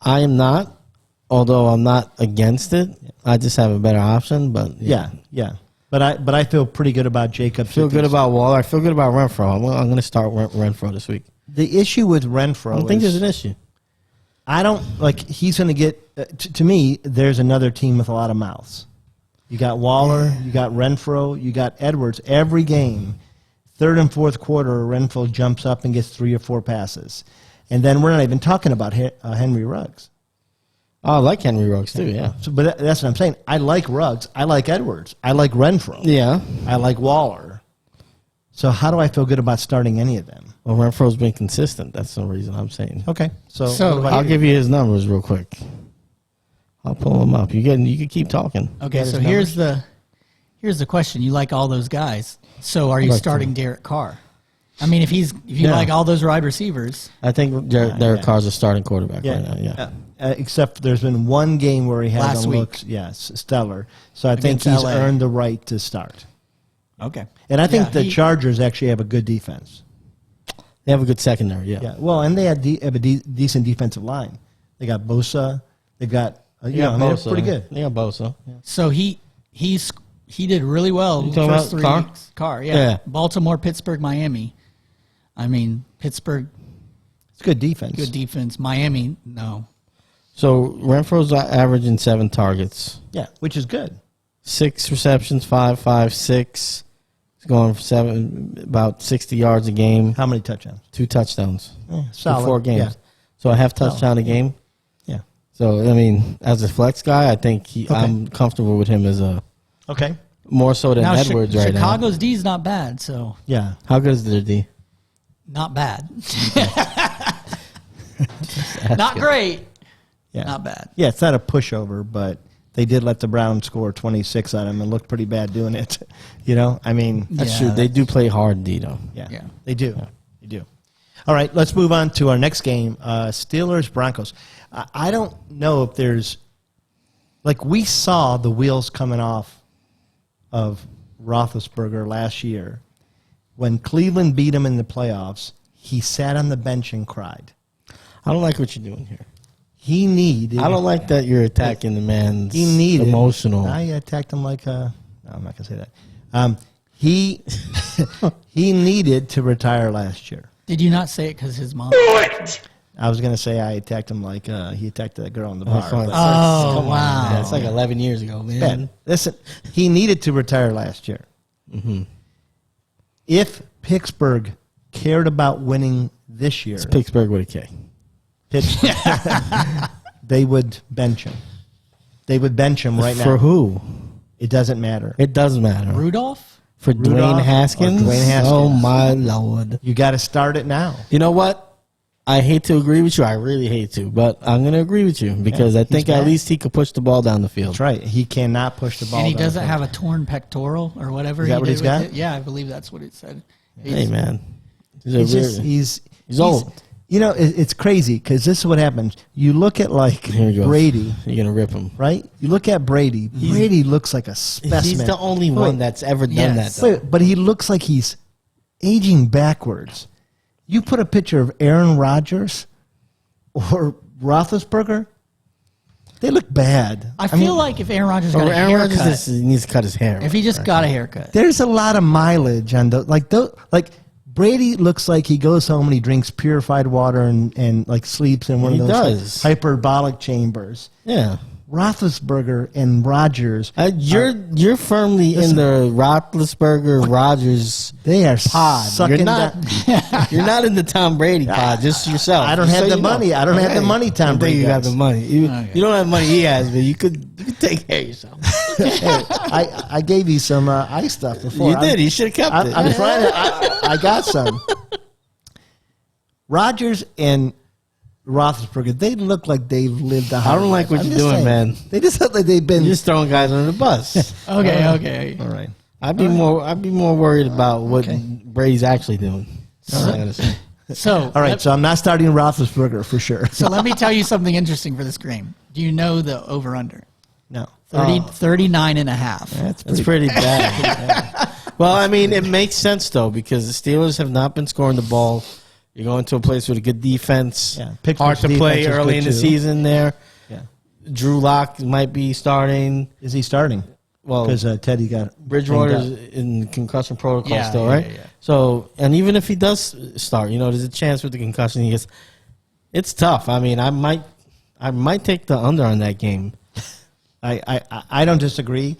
I am not, although I'm not against it. I just have a better option, but yeah. But I feel pretty good about Jacobs. I feel good about Waller. I feel good about Renfro. I'm going to start Renfro this week. The issue with Renfro, I don't think there's an issue. I don't he's going to get. To me, there's another team with a lot of mouths. You got Waller, you got Renfro, you got Edwards. Every game, third and fourth quarter, Renfro jumps up and gets 3 or 4 passes, and then we're not even talking about Henry Ruggs. Oh, I like Henry Ruggs too. Yeah. So, but that's what I'm saying. I like Ruggs. I like Edwards. I like Renfro. Yeah. I like Waller. So how do I feel good about starting any of them? Well, Renfro's been consistent. That's the reason I'm saying. Okay. So So, what about I'll you? give you his numbers real quick. I'll pull them up. You can keep talking. Okay, Got so his here's the question. You like all those guys. So are you like starting Derek Carr? I mean, if you Yeah. like all those wide receivers, I think Derek Carr's a starting quarterback right now. Yeah. Except there's been one game where he Last hasn't week. looked, stellar. So I think Against he's LA. earned the right to start. okay. And I think Yeah, the he- Chargers actually have a good defense. They have a good secondary. Yeah. Yeah. Well, and they have a decent defensive line. They got Bosa. They got they're pretty good. They got Bosa. Yeah. So he did really well You the talking first about 3 Carr? weeks. Carr, yeah. Yeah. Baltimore, Pittsburgh, Miami. I mean, Pittsburgh, It's good defense. good defense. Miami, no. So Renfro's averaging 7 targets, Yeah, which is good. 6 receptions, 5, 6. He's going for about 60 yards a game, How many touchdowns? 2 touchdowns, Solid. 4 games. Yeah. So a half touchdown a game. Yeah. So I mean, as a flex guy, I think I'm comfortable with him as a Okay. more so than Now, Edwards right now. Chicago's D is not bad, so Yeah. How good is their D? not bad. Not great. Yeah. Not bad. Yeah, it's not a pushover, but they did let the Browns score 26 on them and looked pretty bad doing it. I mean, That's Yeah, true. They do play hard D though. yeah, Yeah. they do. They do. All right, let's move on to our next game, Steelers Broncos. I don't know if there's we saw the wheels coming off of Roethlisberger last year when Cleveland beat him in the playoffs. He sat on the bench and cried. I don't like what you're doing here. He needed. I don't like that you're attacking the man's He needed emotional. I attacked him like a. No, I'm not gonna say that. He he needed to retire last year. Did you not say it because his mom? I was gonna say I attacked him like he attacked that girl in the bar. fine. but Oh, Come on, wow. man. It's like 11 years ago, man. bad. Listen, he needed to retire last year. Mm-hmm. If Pittsburgh cared about winning this year, It's Pittsburgh with a K. Pittsburgh, they would bench him. They would bench him right now. For who? It doesn't matter. It does matter. Rudolph? For Rudolph Dwayne or Haskins? Dwayne Haskins. Oh, my Lord. You got to start it now. You know what? I hate to agree with you. I really hate to. But I'm going to agree with you because I think at bad. least he could push the ball down the field. That's right. He cannot push the ball. And he down doesn't the have a torn pectoral or whatever. Is that he what did he's with got? it. Yeah, I believe that's what it said. Hey, man. He's old. It's crazy because this is what happens. You look at Here he goes. Brady, You're going to rip him. right? You look at Brady. Brady looks like a specimen. He's the only one that's ever done Yes. that. Though. Wait, but he looks like he's aging backwards. You put a picture of Aaron Rodgers or Roethlisberger, they look bad. I feel like if Aaron Rodgers got a Aaron haircut, Rodgers needs to cut his hair. if he just got a haircut, There's a lot of mileage on like Brady looks like he goes home and he drinks purified water and like sleeps in one He of those does. hyperbolic chambers. Yeah. Roethlisberger and Rodgers, You're firmly in the Roethlisberger Rodgers they are pod. sucking You're not. down- You're not in the Tom Brady pod. Just yourself. I don't Just have so the you know. money. I don't have the money Tom I think Brady you got does. the money. You Okay. don't have the money he has, but you could take care of yourself. Hey, I gave you some ice stuff before. You did. You should have kept it. I'm trying to. I got some. Rodgers and Roethlisberger, they look like they've lived a hard I don't like life. what I'm you're just doing, saying. man. They just look like they've been. You're just throwing guys under the bus. okay. all right. I'd be more worried about what Brady's actually doing. That's all I gotta say. So, All right, so I'm not starting Roethlisberger for sure. so let me tell you something interesting for this game. Do you know the over-under? No. 39 and a half. That's That's pretty bad. Well, I mean, it makes sense though because the Steelers have not been scoring the ball. You're going to a place with a good defense. Yeah, Pittsburgh's hard to play defense is early good in the too. season. There, Yeah. Drew Lock might be starting. Is he starting? Well, Because Teddy got Bridgewater's banged up. in concussion protocol Yeah, still, yeah, right? yeah. So, and even if he does start, there's a chance with the concussion he gets. It's tough. I mean, I might take the under on that game. I don't disagree.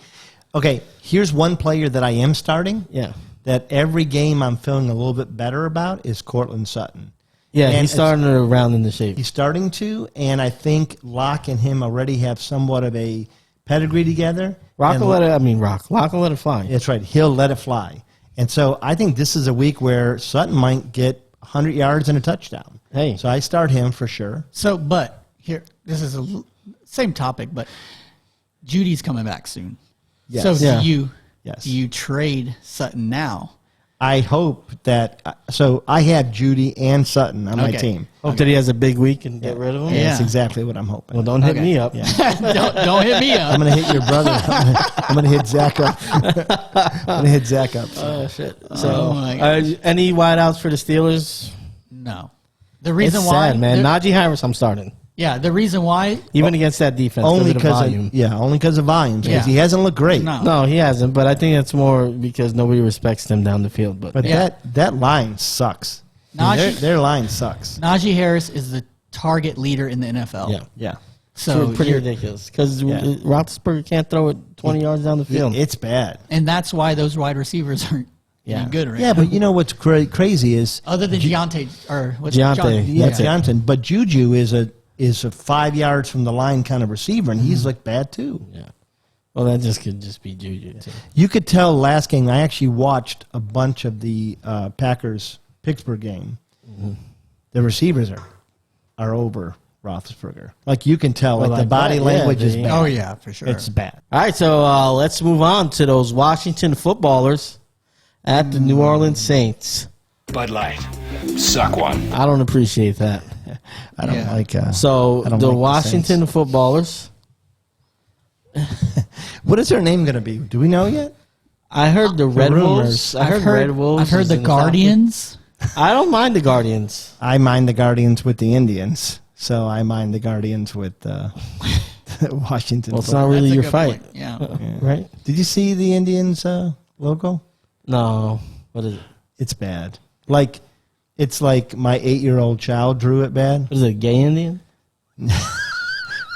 Okay, here's one player that I am starting. Yeah. That every game I'm feeling a little bit better about is Cortland Sutton. Yeah, And he's starting to round into shape. He's starting to, and I think Locke and him already have somewhat of a pedigree together. Locke will let it fly. That's right. He'll let it fly. And so I think this is a week where Sutton might get 100 yards and a touchdown. Hey. So I start him for sure. So, but here, this is same topic, but Judy's coming back soon. Yes. So Yeah. do you trade Sutton now? I hope that so I have Judy and Sutton on my Okay. team. Hope that he has a big week and get rid of him. Yeah. That's exactly what I'm hoping. Well, don't hit Okay. me up. don't hit me up. I'm going to hit your brother. I'm going to hit Zach up. I'm going to hit Zach up. So. Oh, shit. So, Oh, my gosh. any wideouts for the Steelers? No. The reason It's why, sad, man. Najee Harris, I'm starting. yeah, the reason why, Even against that defense. Only because of the because volume. only because of volume. Because Yeah. he hasn't looked great. no. No, he hasn't, but I think it's more because nobody respects him down the field. But, But Yeah. that line sucks. I mean, Najee- their line sucks. Najee Harris is the target leader in the NFL. yeah. Yeah. So Pretty you're- ridiculous because Yeah. Roethlisberger can't throw it 20 yards down the field. It's bad. and that's why those wide receivers aren't Yeah. any good right Yeah, now. but you know what's crazy is Other than Deontay or what's Deontay, that's it. Johnson, but Juju is a 5 yards from the line kind of receiver, and he's looked bad too. Yeah. Well, that just could just be Juju. Too. You could tell last game. I actually watched a bunch of the Packers Pittsburgh game. The receivers are over Roethlisberger. Like you can tell, Well, like the like body that, language yeah, is they- bad. Oh yeah, for sure. It's bad. All right, so let's move on to those Washington footballers at the New Orleans Saints. Bud Light. Suck one. I don't appreciate that. I don't Yeah. like. So I don't the like the Washington footballers. What is their name going to be? Do we know yet? I heard the Red rumors. Wolves. I heard Red Wolves. I've heard is the in top. Guardians. I don't mind the Guardians. I mind the Guardians with the Indians, so I mind the Guardians with Washington. Well, it's not football. really That's a your good fight, point. Yeah. right? Did you see the Indians logo? No. What is it? It's bad. Like it's like my 8-year-old child drew it bad. What is it? Gay Indian?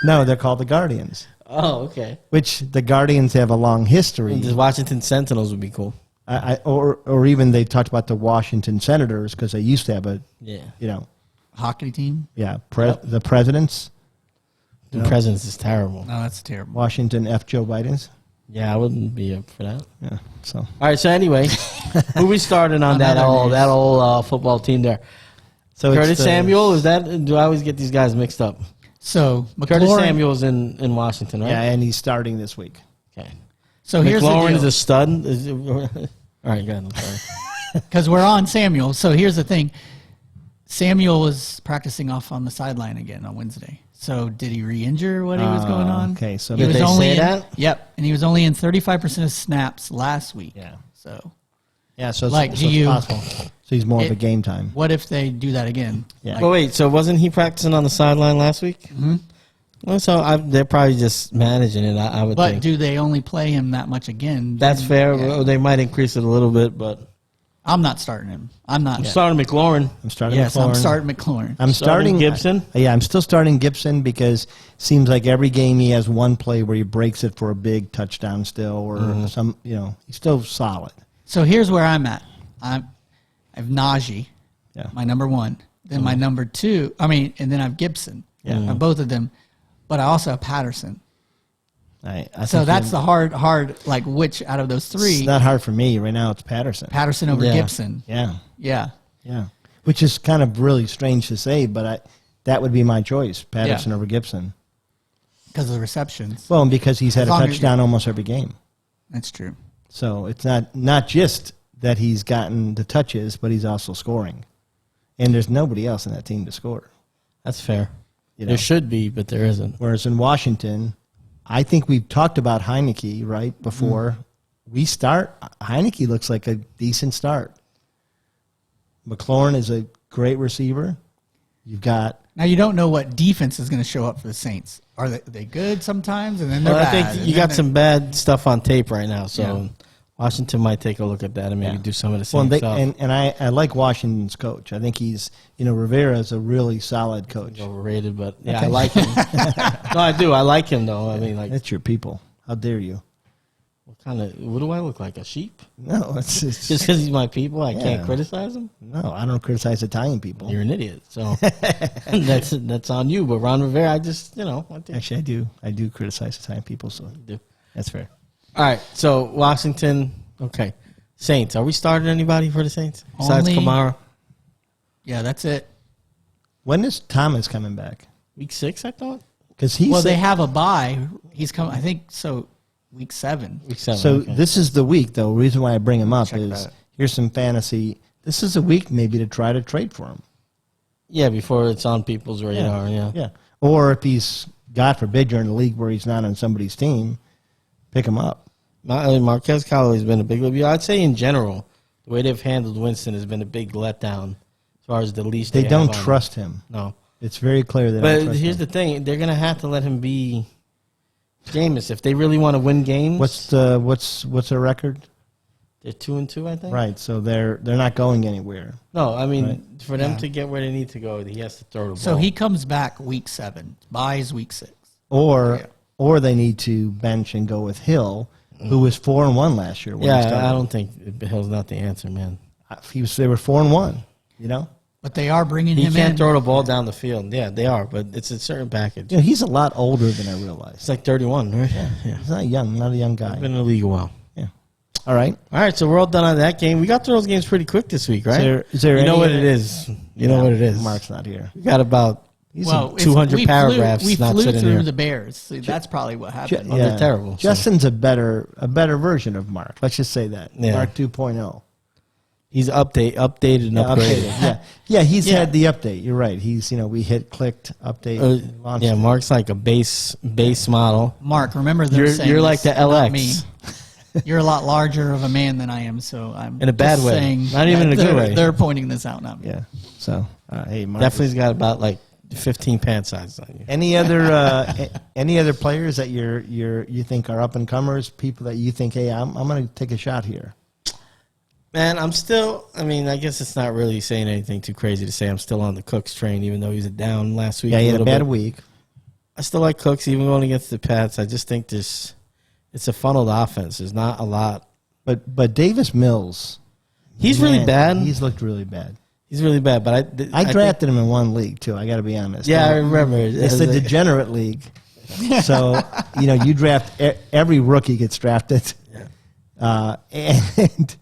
No, they're called the Guardians, Oh, okay. which the Guardians have a long history. The Washington Sentinels would be cool. Or even they talked about the Washington Senators because they used to have a, Yeah. Hockey team. the presidents, The Presidents is terrible. No, that's terrible. Washington F. Joe Bidens. Yeah, I wouldn't be up for that. Yeah, so All right, so anyway, who we started on that Another old football team there? it's Curtis the- Samuel, is that? Do I always get these guys mixed up? So Curtis McLaurin. Samuel's in Washington, right? Yeah, and he's starting this week. Okay. So here's the McLaurin is deal. a stud. All right, go ahead. I'm sorry. Because we're on Samuel. So here's the thing. Samuel was practicing off on the sideline again on Wednesday. So did he re-injure what he was going on? okay, so he did was they only say in, that? Yep, and he was only in 35% of snaps last week. Yeah. So Yeah, so Like, it's, do it's you- possible. So he's more of a game time. what if they do that again? Yeah. But wait, so wasn't he practicing on the sideline last week? Mm-hmm. Well, so they're probably just managing it. I would But think. do they only play him that much again? That's Then- fair. yeah. Well, they might increase it a little bit, but I'm not starting him. I'm not. I'm starting McLaurin. I'm starting. Yes, McLaurin. I'm starting McLaurin. I'm Starting starting Gibson? Yeah, I'm still starting Gibson because seems like every game he has one play where he breaks it for a big touchdown still or some. He's still solid. So here's where I'm at. I have Najee, Yeah. my number one. Then my number two. And then I have Gibson. Yeah. I have both of them. But I also have Patterson. I So think that's the hard, like which out of those It's three? not hard for me right now. It's Patterson. Patterson over Yeah. Gibson. Yeah, Yeah. yeah. Which is kind of really strange to say, but that would be my choice: Patterson Yeah. over Gibson. Because of the receptions. Well, and because he's had As a long as touchdown almost every game, That's true. so it's not just that he's gotten the touches, but he's also scoring. And there's nobody else in that team to score. That's fair. You know? There should be, but there isn't. Whereas in Washington, I think we've talked about Heineke right before we start. Heineke looks like a decent start. McLaurin is a great receiver. You've got Now you don't know what defense is going to show up for the Saints. Are they good sometimes, and then they're Well, I bad? think and you then got they're- some bad stuff on tape right now, so Yeah. Washington might take a look at that and maybe Yeah. do some of the well, same they, stuff. and I like Washington's coach. I think he's Rivera is a really solid coach. Overrated, but yeah, Okay. I like him. No, I do. I like him though. I mean, like, That's your people. How dare you? What do I look like? A sheep? No, it's Just because he's my people, I can't criticize him? no. I don't criticize Italian people. You're an idiot. So that's on you. But Ron Rivera, I just, I think Actually, I do criticize Italian people, so do. that's fair. All right. So Washington, okay. Saints. Are we starting anybody for the Saints besides Only- Kamara? Yeah, that's it. When is Thomas coming back? Week 6, I thought. Because he's They have a bye. He's coming. I think so. Week 7. Week 7. so. okay. This is the week, though. Reason why I bring him up Check is that. here's some fantasy. This is a week maybe to try to trade for him. Yeah, before it's on people's radar. Yeah. Yeah. Or if he's, God forbid, you're in a league where he's not on somebody's team, pick him up. Marquez Callaway has been a big leap. I'd say in general, the way they've handled Winston has been a big letdown as far as the leash They have don't on trust him. No. It's very clear they don't But trust here's him. the thing. They're going to have to let him be Jameis. If they really want to win games, What's their record? they're 2-2, I think. Right. So they're not going anywhere. No, I mean, Right. for them Yeah. to get where they need to go, he has to throw the ball. So he comes back week 7. Buys week 6. Or they need to bench and go with Hill, who was 4-1 last year. When he started. I don't think Hill's not the answer, man. They were 4-1. You know. But they are bringing He him can't in. throw the ball down the field. Yeah, they are, but it's a certain package. You know, he's a lot older than I realized. It's like 31, right? Yeah. He's not young, not a young guy. Been in the league a while. Yeah. All right. All right, so we're all done on that game. We got through those games pretty quick this week, right? Is there you know any- what it is. You know what it is. Mark's not here. We got about Well, 200 we paragraphs We not flew sitting through here. the Bears. See, that's probably what happened. Oh, they're terrible, so. Justin's a better version of Mark. Let's just say that. Yeah. Mark 2.0. He's updated and upgraded. Yeah, he's Yeah. had the update. You're right. He's, we hit, clicked, update, launched Yeah, it. Mark's like a base model. Mark, remember them saying You're like this, the not LX. me. You're a lot larger of a man than I am, so I'm In a bad just way. saying Not even that in a good way. They're pointing this out, not me. Yeah. So, hey, Mark. Definitely's got about like 15 pant sizes on you. Any other players that you think are up and comers? People that you think, hey, I'm going to take a shot here. Man, I guess it's not really saying anything too crazy to say I'm still on the Cooks train, even though he was down last week. Yeah, he had a little bad bit. week. I still like Cooks, even going against the Pats. I just think it's a funneled offense. There's not a lot. But Davis Mills, He's really bad. He's looked really bad. He's really bad. But I drafted him in one league too. I got to be honest. Yeah, I remember. It's the degenerate league. So you draft every rookie gets drafted, and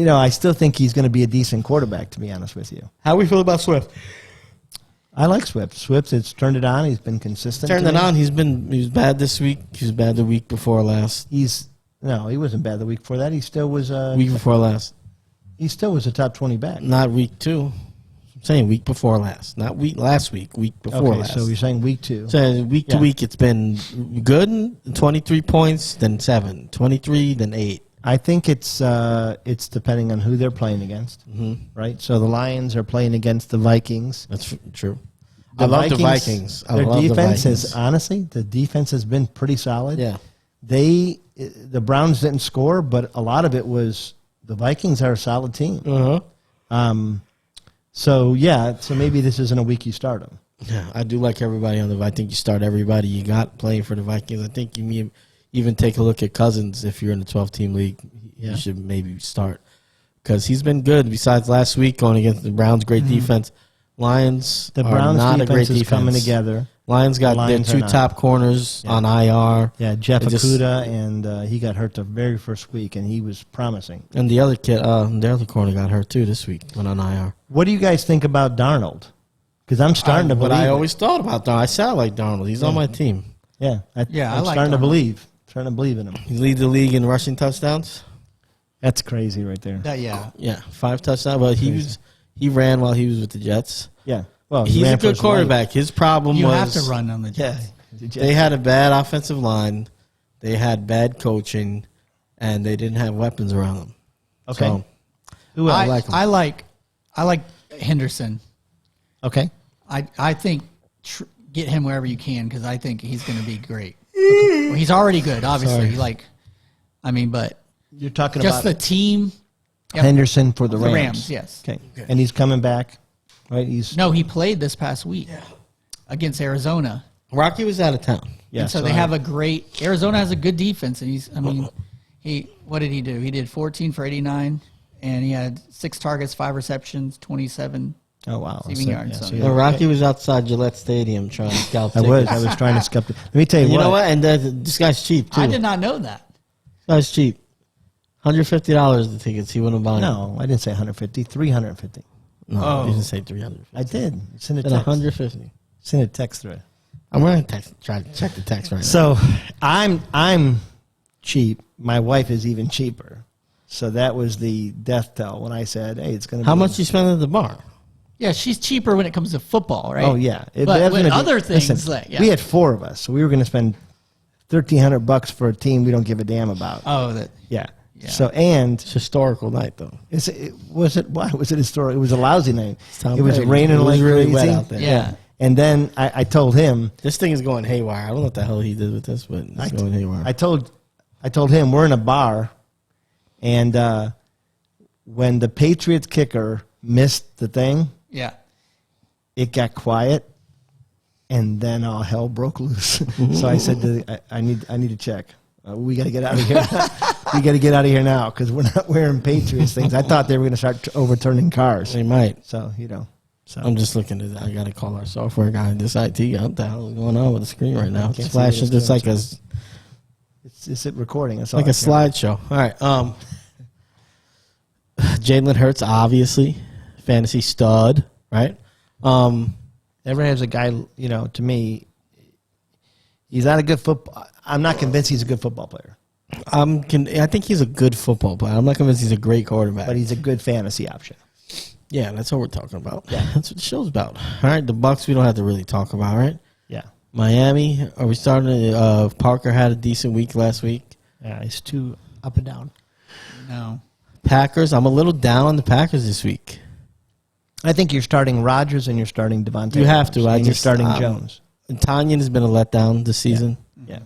I still think he's going to be a decent quarterback. To be honest with you, How we feel about Swift? I like Swift. Swift has turned it on. He's been consistent. Turned to it me. on. He was bad this week. He was bad the week before last. He wasn't bad the week before that. He still was Week before last. He still was a top 20 back. Not week 2. I'm saying week before last. Not last week. Week before Okay, last. so you're saying week 2. So week to Yeah. week, it's been good. 23 points, then 7. 23, then 8. I think it's depending on who they're playing against, right? So the Lions are playing against the Vikings. That's true. I love the Vikings. I Their love the defense Vikings. the defense has been pretty solid. Yeah. The Browns didn't score, but a lot of it was the Vikings are a solid team. So maybe this isn't a week you start them. Yeah, I do like everybody on the. I think you start everybody you got playing for the Vikings. I think you even take a look at Cousins if you're in a 12-team league. Yeah. You should maybe start because he's been good. Besides last week going against the Browns, great defense. Lions The are Browns not a defense great is defense. coming together. Lions got The Lions their are 2 not. top corners on IR. Yeah, Jeff They just- Okudah, and he got hurt the very first week, and he was promising. And the other kid, the other corner got hurt too this week. Went on IR. What do you guys think about Darnold? Because I'm starting to believe. What I it. always thought about Darnold. I sound like Darnold. He's on my team. Yeah, I I'm like starting to Darnold. believe. Starting to believe in him. He leads the league in rushing touchdowns. That's crazy right there. Yeah, 5 touchdowns. But he ran while he was with the Jets. Yeah. Well, he He's ran a for good his quarterback. His problem You was have to run on the Jets. life. they had a bad offensive line. They had bad coaching, and they didn't have weapons around them. Okay. So, Who else? like him. I like Henderson. Okay. I think get him wherever you can because I think he's going to be great. Well, he's already good, obviously. But You're talking just the about team. Yep. Henderson for the The Rams. Rams, yes. Okay. And he's coming back, right? No, he played this past week against Arizona. Rocky was out of town. Yeah. And so they have a great – Arizona has a good defense. And What did he do? He did 14 for 89, and he had 6 targets, 5 receptions, 27 Oh, wow. receiving yards. So, And Rocky was outside Gillette Stadium trying to scalp I tickets. was trying to scup. Let me tell you, You know what? And this guy's cheap, too. I did not know that. This guy's cheap. $150 the tickets. He wouldn't buy them. No, I didn't say 150. 350. No, you didn't say 300. I did. Send a Then text. 150. Send a text thread. I'm going to try to check the text right now. So I'm cheap. My wife is even cheaper. So that was the death knell when I said, "Hey, it's going to." How much you spend at the bar? Yeah, she's cheaper when it comes to football, right? Oh yeah, But with other things, like, yeah. we had 4 of us, so we were going to spend $1,300 for a team we don't give a damn about. Oh, that. Yeah. Yeah. So and It's a historical night, though. why was it historic? It was a lousy night. Tom It was Brady. raining It was like really crazy. wet out there. Yeah. And then I told him, This thing is going haywire. I don't know what the hell he did with this, but it's going haywire. I told him we're in a bar, and when the Patriots kicker missed the thing, Yeah. it got quiet, and then all hell broke loose. So I said, I need to check. We got to get out of here. We got to get out of here now because we're not wearing Patriots things. I thought they were going to start overturning cars. They might. So So I'm just looking at that. I got to call our software guy. This IT guy. What the hell is going on with the screen right now? can't It's see flashing what just it's like a it's it recording. That's all like a I care. slideshow. All right. Jalen Hurts, obviously, fantasy stud, right? Never has a guy, to me, he's not a good football. I'm not convinced he's a good football player, I think he's a good football player. I'm not convinced he's a great quarterback. but he's a good fantasy option. Yeah, that's what we're talking about. Yeah, that's what the show's about. All right, the Bucs we don't have to really talk about, right? Yeah. Miami, are we starting? Parker had a decent week last week. Yeah, he's too up and down. No. Packers, I'm a little down on the Packers this week. I think you're starting Rodgers and you're starting Devontae. You have to. Adams, and you're starting Jones. And Tanyan has been a letdown this season. Yeah.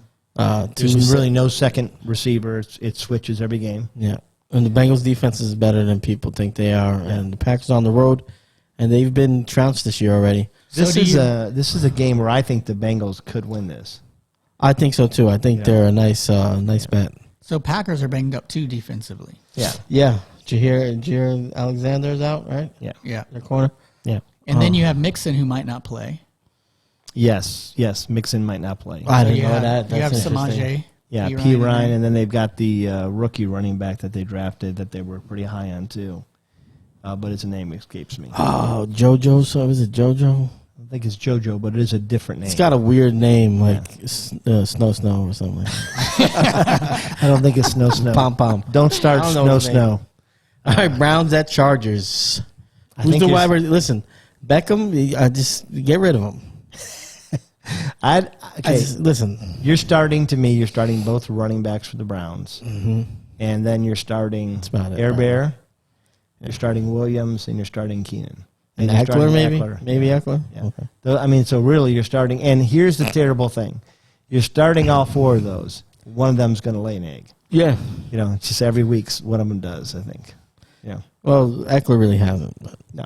There's really no second receiver. It switches every game. Yeah. And the Bengals defense is better than people think they are. Yeah. And the Packers on the road, and they've been trounced this year already. This is a game where I think the Bengals could win this. I think so too. I think they're a nice bet. So Packers are banged up too defensively. Yeah. Yeah. Jair Alexander's out, right? Yeah. Yeah. Their corner. Yeah. And then you have Mixon who might not play. Yes. Mixon might not play. I So didn't you know have, that. You have That's interesting. Samaje. Yeah, P. Ryan, and then they've got the rookie running back that they drafted that they were pretty high on too. But his name escapes me. Oh, JoJo. So is it JoJo? I think it's JoJo, but it is a different name. It's got a weird name, like Snow or something. I don't think it's Snow. Pom Pom. Don't start I don't know his Snow. All right, Browns at Chargers. I Who's think the you're- wide receiver? Listen, Beckham. Just get rid of him. Listen. You're starting both running backs for the Browns, and then you're starting about it, Air right? Bear. You're starting Williams, and you're starting Keenan. And you're Eckler, starting maybe? Eckler. Maybe Eckler? Yeah. Okay. So really, you're starting. And here's the terrible thing: you're starting all 4 of those. One of them's going to lay an egg. Yeah. It's just every week one of them does. I think. Yeah. Well, Eckler really hasn't. But. No.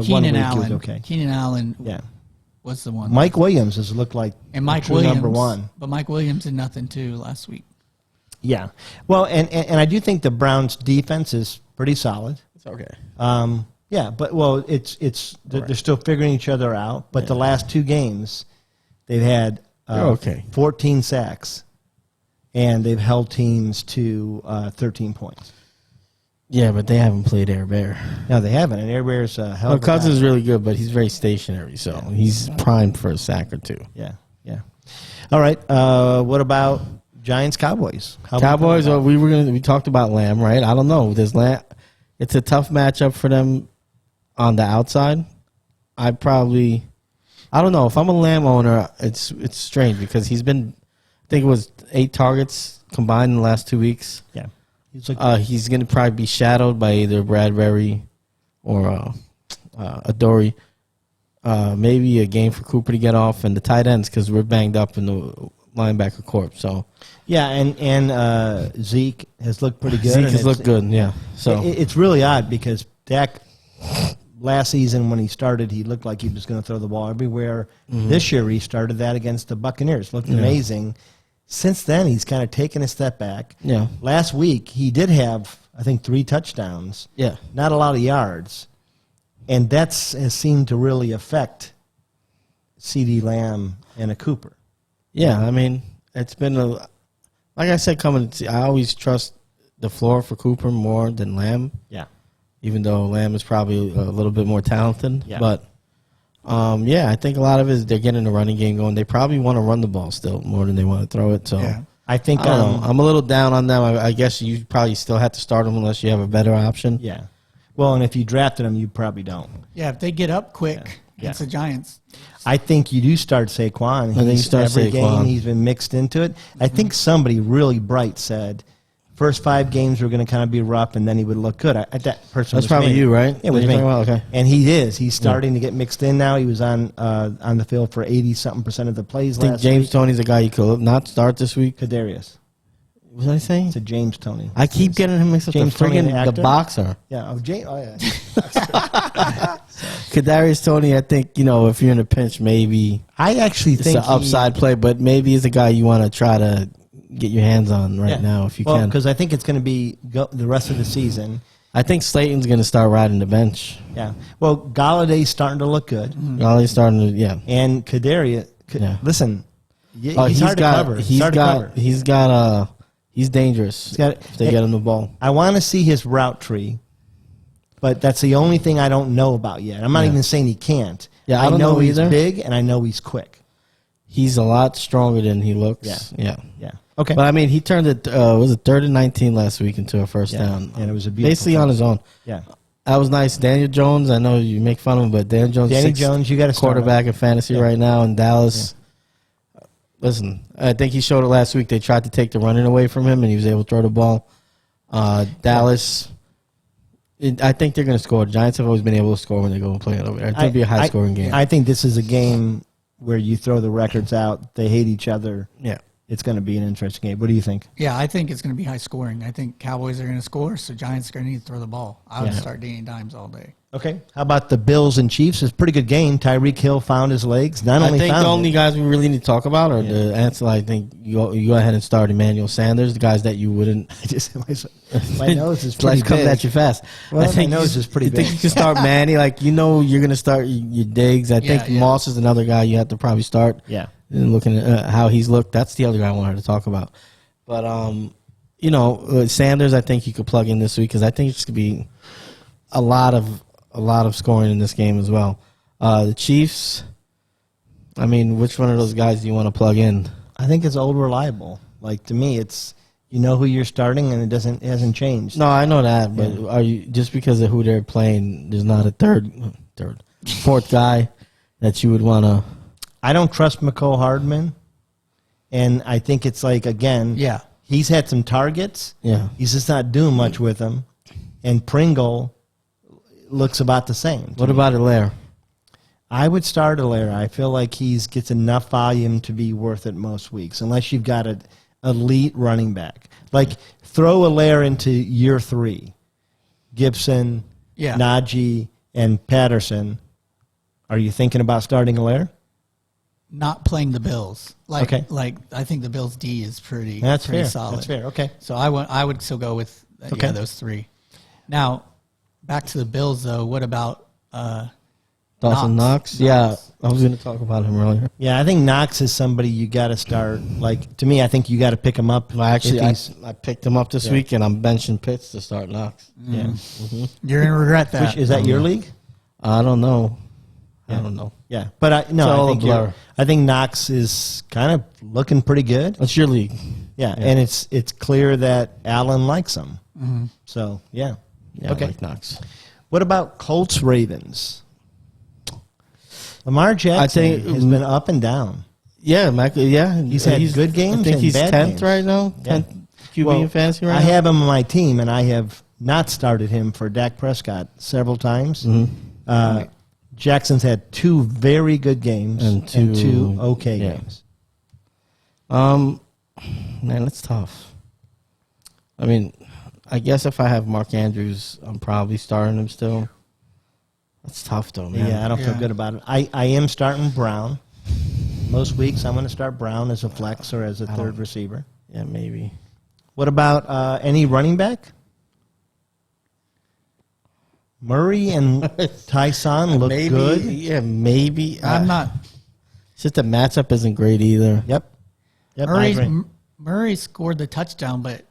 Keenan he was Allen. okay. Keenan Allen Yeah. was the one. Mike Williams has looked like and Mike true Williams. number 1. But Mike Williams did nothing too last week. Yeah. Well, and I do think the Browns' defense is pretty solid. It's okay. Yeah, but they're still figuring each other out. But the last 2 games, they've had They're okay. 14 sacks, and they've held teams to 13 points. Yeah, but they haven't played Air Bear. No, they haven't. And Air Bear's a hell Well, of a guy. Cousins is really good, but he's very stationary, so he's primed for a sack or 2. Yeah. All right. What about Giants Cowboys? Cowboys. We talked about Lamb, right? I don't know. There's Lamb. It's a tough matchup for them on the outside. I don't know. If I'm a Lamb owner, it's strange because he's been, I think it was 8 targets combined in the last 2 weeks. Yeah. He's going to probably be shadowed by either Bradbury or Adoree. Maybe a game for Cooper to get off, and the tight ends because we're banged up in the linebacker corps. So yeah, and Zeke has looked pretty good. Zeke and has looked good. Yeah. So it's really odd because Dak last season when he started, he looked like he was going to throw the ball everywhere. This year he started that against the Buccaneers, looked amazing. Since then, he's kind of taken a step back. Yeah. Last week, he did have, I think, 3 touchdowns. Yeah. Not a lot of yards. And has seemed to really affect CeeDee Lamb and a Cooper. Yeah, I mean, it's been like I said, I always trust the floor for Cooper more than Lamb. Yeah. Even though Lamb is probably a little bit more talented. Yeah. But, I think a lot of it is they're getting the running game going. They probably want to run the ball still more than they want to throw it. So I think I don't know. I'm a little down on them. I guess you probably still have to start them unless you have a better option. Yeah. Well, and if you drafted him, you probably don't. Yeah, if they get up quick against the Giants. I think you do start Saquon. I think you start every Saquon. game he's been mixed into it. I think somebody really bright said first 5 games were going to kind of be rough, and then he would look good. That person That's was probably me. you, right? Yeah, it was You're me. talking about? Okay. And he is. He's starting to get mixed in now. He was on the field for 80-something% of the plays I think last James week. Toney's a guy you could not start this week. Kadarius. What did I say? It's a James Toney. I keep getting him mixed up. James The Toney, the friggin' actor? the boxer. Yeah. Oh, James. Oh, yeah. Kadarius Toney, I think, if you're in a pinch, maybe I actually it's think an upside play, but maybe he's a guy you want to try to get your hands on now if you can. Because I think it's going to be the rest of the season. I think Slayton's going to start riding the bench. Yeah. Well, Galladay's starting to look good. He's starting to, And Kadarius, Yeah. listen, he's hard to cover. He's dangerous if they get him the ball. I want to see his route tree, but that's the only thing I don't know about yet. I'm not even saying he can't. Yeah, I don't know he's either. big, and I know he's quick. He's a lot stronger than he looks. Yeah. Okay. But, I mean, he turned it, was it 3rd and 19 last week into a first down. And it was a beautiful basically thing. on his own. Yeah. That was nice. Daniel Jones, I know you make fun of him, but Daniel Jones, You got to quarterback in fantasy right now in Dallas. Listen, I think he showed it last week. They tried to take the running away from him, and he was able to throw the ball. Dallas, I think they're going to score. The Giants have always been able to score when they go and play it over there. I think it'll be a high-scoring game. I think this is a game where you throw the records out. They hate each other. Yeah. It's going to be an interesting game. What do you think? Yeah, I think it's going to be high scoring. I think Cowboys are going to score, so Giants are going to need to throw the ball. I would start Danny Dimes all day. Okay. How about the Bills and Chiefs? It's a pretty good game. Tyreek Hill found his legs. I think the only guys we really need to talk about are the answer. I think you go ahead and start Emmanuel Sanders, the guys that you wouldn't. My nose is pretty Life comes big. at you fast. Well, I think my nose is pretty big. You think you can start Manny? You're going to start your Diggs. I think Moss is another guy you have to probably start. Yeah. And looking at how he's looked, that's the other guy I wanted to talk about. But Sanders, I think you could plug in this week because I think it's going to be a lot of scoring in this game as well. The Chiefs, I mean, which one of those guys do you want to plug in? I think it's old reliable. Like, to me, it's you know who you're starting, and it hasn't changed. No, I know that, but are you just because of who they're playing? There's not a fourth guy that you would want to. I don't trust McCole Hardman, and I think it's like again. Yeah. He's had some targets. Yeah. He's just not doing much with them, and Pringle looks about the same. What about Hilaire? I would start Hilaire. I feel like he gets enough volume to be worth it most weeks, unless you've got an elite running back. Like, throw Hilaire into year 3. Gibson, Najee, and Patterson. Are you thinking about starting Hilaire? Not playing the Bills. Like I think the Bills D is pretty fair. solid. That's fair. Okay. So I would still go with those 3. Now, back to the Bills though. What about Dawson Knox? Yeah, I was going to talk about him earlier. Yeah, I think Knox is somebody you got to start. Like, to me, I think you got to pick him up. Well, actually, I picked him up this week, and I'm benching Pitts to start Knox. Yeah. Mm-hmm. You're going to regret that. Is that your league? I don't know. I don't know. Yeah, but I think Knox is kind of looking pretty good. That's your league. Yeah, and it's clear that Allen likes him. Mm-hmm. So, yeah. Okay. I like Knox. What about Colts Ravens? Lamar Jackson has been up and down. Yeah, he's had good games. I think he's bad 10th games. right now. 10th QB in fantasy right now. I have him on my team, and I have not started him for Dak Prescott several times. Mm-hmm. Jackson's had 2 very good games and 2 okay games. Man, that's tough. I mean, I guess if I have Mark Andrews, I'm probably starting him still. That's tough, though, man. Yeah, I don't feel good about it. I am starting Brown. Most weeks, I'm going to start Brown as a flex or as a third receiver. Yeah, maybe. What about any running back? Murray and Tyson look Maybe, good. yeah, maybe. I'm not. It's just the matchup isn't great either. Yep. I agree. Murray scored the touchdown, but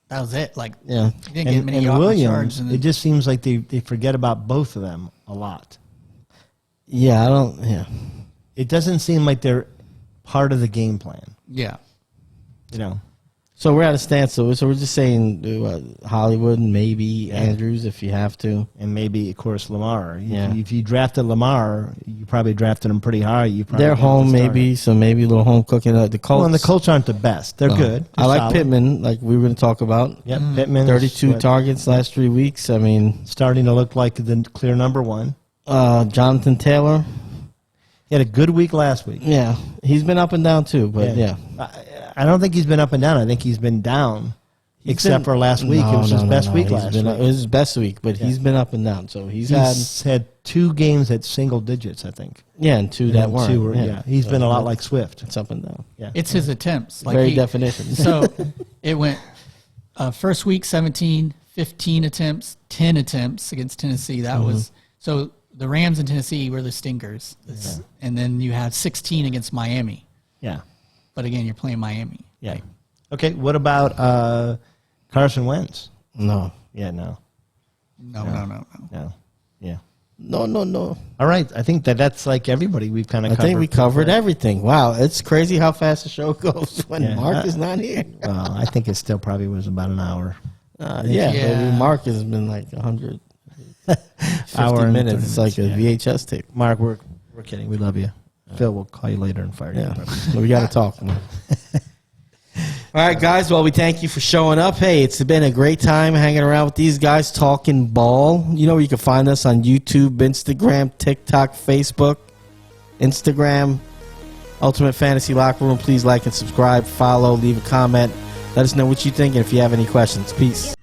that was it. Like, Yeah. he didn't get many And yards. Williams, And it just seems like they forget about both of them a lot. Yeah, I don't. Yeah. It doesn't seem like they're part of the game plan. yeah. You know, So we're at a standstill. So we're just saying Hollywood, maybe Andrews if you have to. and maybe of course Lamar. Yeah. If you drafted Lamar, you probably drafted him pretty high. You probably They're got him home, started. maybe. So maybe a little home cooking. The Colts. Well, and the Colts aren't the best. They're good. I They're like solid. Pittman, like we were going to talk about. Yep, Pittman. 32 targets last 3 weeks. I mean, starting to look like the clear number one. Jonathan Taylor. He had a good week last week. Yeah, he's been up and down too, but yeah. I don't think he's been up and down. I think he's been down, except for last week. It was his best week last week. It was his best week, but he's been up and down. So he's had 2 games at single digits, I think. Yeah, and two that And weren't. 2 were, he's been a lot like Swift. It's up and down. Yeah, It's his attempts. Like Very definition. So it went first week 17, 15 attempts, 10 attempts against Tennessee. That was so the Rams and Tennessee were the stinkers. And then you had 16 against Miami. yeah, But again, you're playing Miami. yeah. Okay, what about Carson Wentz? No. Yeah, no, yeah. No. All right, I think that's like everybody we've kind of I covered. think we covered everything. Wow, it's crazy how fast the show goes when Yeah. Mark is not here. Well, I think it still probably was about an hour. But Mark has been like 100 Hour and minutes. 30 It's like a minutes, VHS tape. Mark, we're kidding. We love you. Phil will call you later and fire you. Yeah, so we got to talk more. All right, guys. Well, we thank you for showing up. Hey, it's been a great time hanging around with these guys talking ball. You know, you can find us on YouTube, Instagram, TikTok, Facebook, Instagram, Ultimate Fantasy Locker Room. Please like and subscribe, follow, leave a comment. Let us know what you think and if you have any questions. Peace.